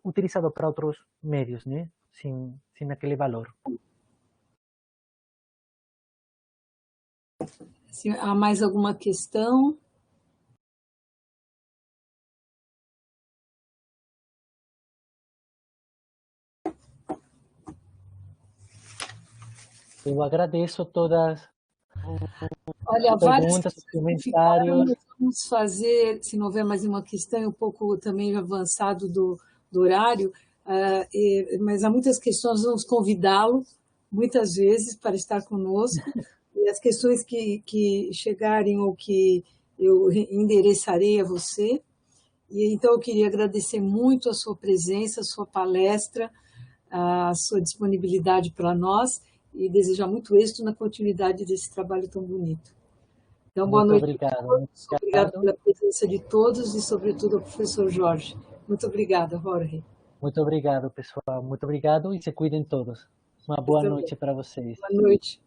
utilizado para outros meios, né? Sem aquele valor. Se há mais alguma questão? Eu agradeço todas Olha, as várias perguntas, os ficaram, comentários. nós vamos fazer, se não houver mais uma questão, um pouco também avançado do horário, mas há muitas questões, vamos convidá-lo muitas vezes para estar conosco, e as questões que chegarem ou que eu endereçarei a você. E então eu queria agradecer muito a sua presença, a sua palestra, a sua disponibilidade para nós e desejar muito êxito na continuidade desse trabalho tão bonito. Então, boa noite a todos. Obrigada pela presença de todos e, sobretudo, ao professor Jorge. Muito obrigada, Jorge. Muito obrigado, pessoal. Muito obrigado e se cuidem todos. Uma boa noite para vocês. Boa noite.